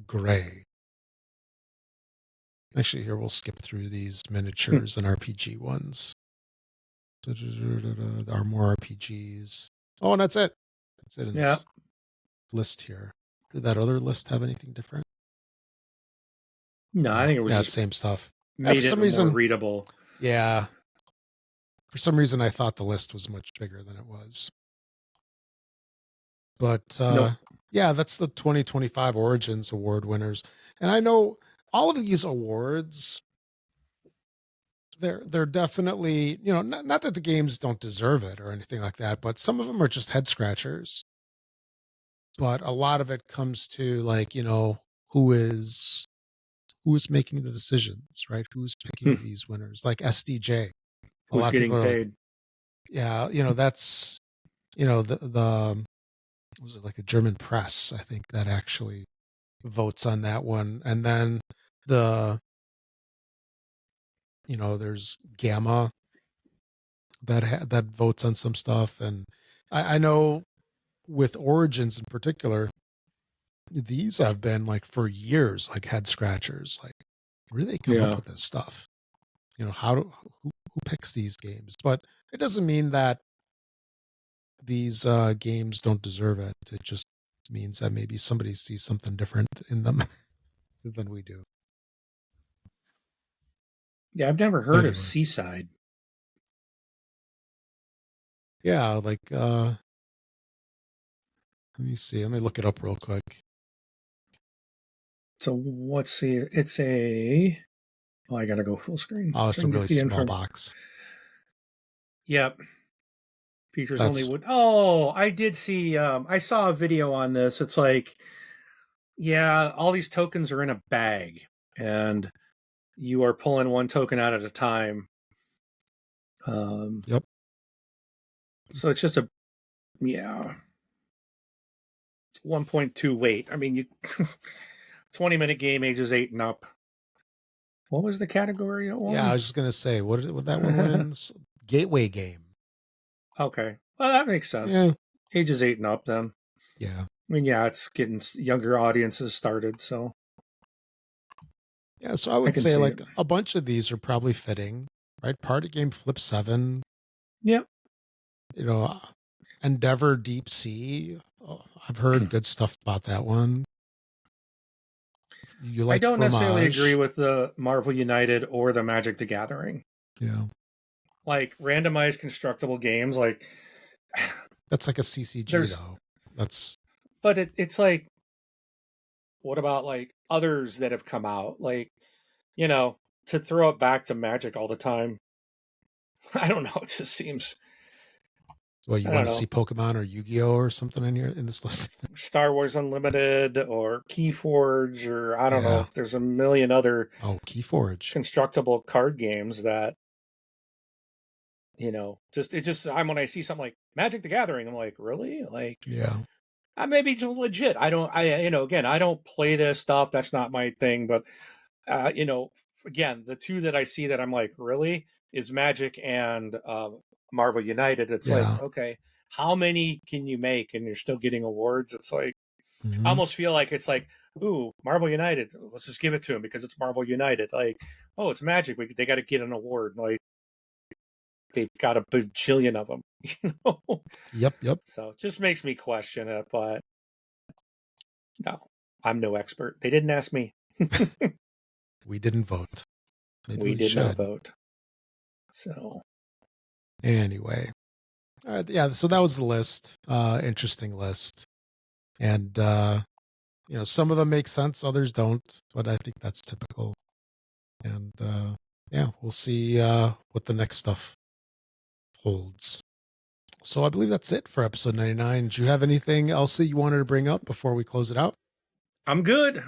Gray. Actually, here we'll skip through these miniatures and RPG ones. There are more RPGs. Oh, and that's it. That's it in this list here. Did that other list have anything different? No, I think it was just same stuff. Made for some reason, more readable. Yeah. For some reason, I thought the list was much bigger than it was. But yeah, that's the 2025 Origins Award winners. And I know all of these awards, they're definitely, not that the games don't deserve it or anything like that, but some of them are just head scratchers. But a lot of it comes to like, who is making the decisions, right? Who's picking these winners? Like SDJ. Who's getting paid? That's the was it like the German press? I think that actually votes on that one, and then there's Gamma that votes on some stuff, and I know with Origins in particular, these have been like for years, like head scratchers. Like, where do they come up with this stuff? You know, who picks these games? But it doesn't mean that these games don't deserve it. It just means that maybe somebody sees something different in them than we do. Yeah, I've never heard of Seaside. Yeah, like let me see. Let me look it up real quick. So let's see. It's a. Oh, I gotta go full screen. Oh, it's a really small box. Yep. Features only wood. Oh, I did see. I saw a video on this. It's like, yeah, all these tokens are in a bag, and you are pulling one token out at a time. Yep. So it's just 1.2 weight. I mean, you 20-minute game, ages 8 and up. What was the category it won? Yeah, I was just gonna say, what that one win? Gateway game. Okay, well that makes sense. Yeah. Ages 8 and up, then. Yeah. I mean, yeah, it's getting younger audiences started, so. Yeah, so I would say like a bunch of these are probably fitting, right? Party game Flip 7. Yep. You know, Endeavor Deep Sea. Oh, I've heard good stuff about that one. You like? I don't necessarily agree with the Marvel United or the Magic the Gathering. Yeah. Like randomized constructible games, like that's like a CCG though. That's. But it's like, what about like others that have come out? Like, you know, to throw it back to Magic all the time. I don't know. It just seems. Well, you want to see Pokemon or Yu-Gi-Oh or something in this list? Star Wars Unlimited or Keyforge, or I don't know if there's a million other Keyforge constructible card games that, you know, when I see something like Magic the Gathering, I'm like, really? Like, yeah, I may be legit. I don't play this stuff. That's not my thing. But, you know, again, the two that I see that I'm like, really, is Magic and Marvel United. It's like, okay, how many can you make and you're still getting awards? It's like, I almost feel like it's like, ooh, Marvel United, let's just give it to them because it's Marvel United. Like, oh, it's Magic, they got to get an award. Like, they've got a bajillion of them, you know? Yep. So it just makes me question it, but no, I'm no expert. They didn't ask me. We didn't vote. Maybe we did not vote. So anyway, all right, yeah. So that was the list. Interesting list, and you know, some of them make sense, others don't. But I think that's typical. And yeah, we'll see what the next stuff holds. So I believe that's it for episode 99. Do you have anything else that you wanted to bring up before we close it out? I'm good.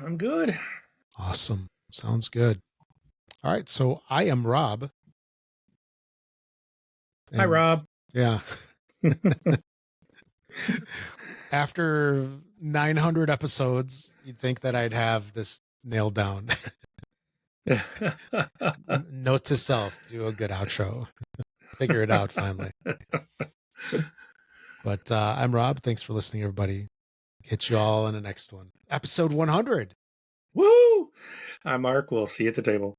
Awesome. Sounds good. All right. So I am Rob. Hi, Rob. Yeah. After 900 episodes, you'd think that I'd have this nailed down. Note to self, do a good outro. Figure it out finally. But I'm Rob. Thanks for listening, everybody. Catch you all in the next one. Episode 100. Woo! I'm Mark. We'll see you at the table.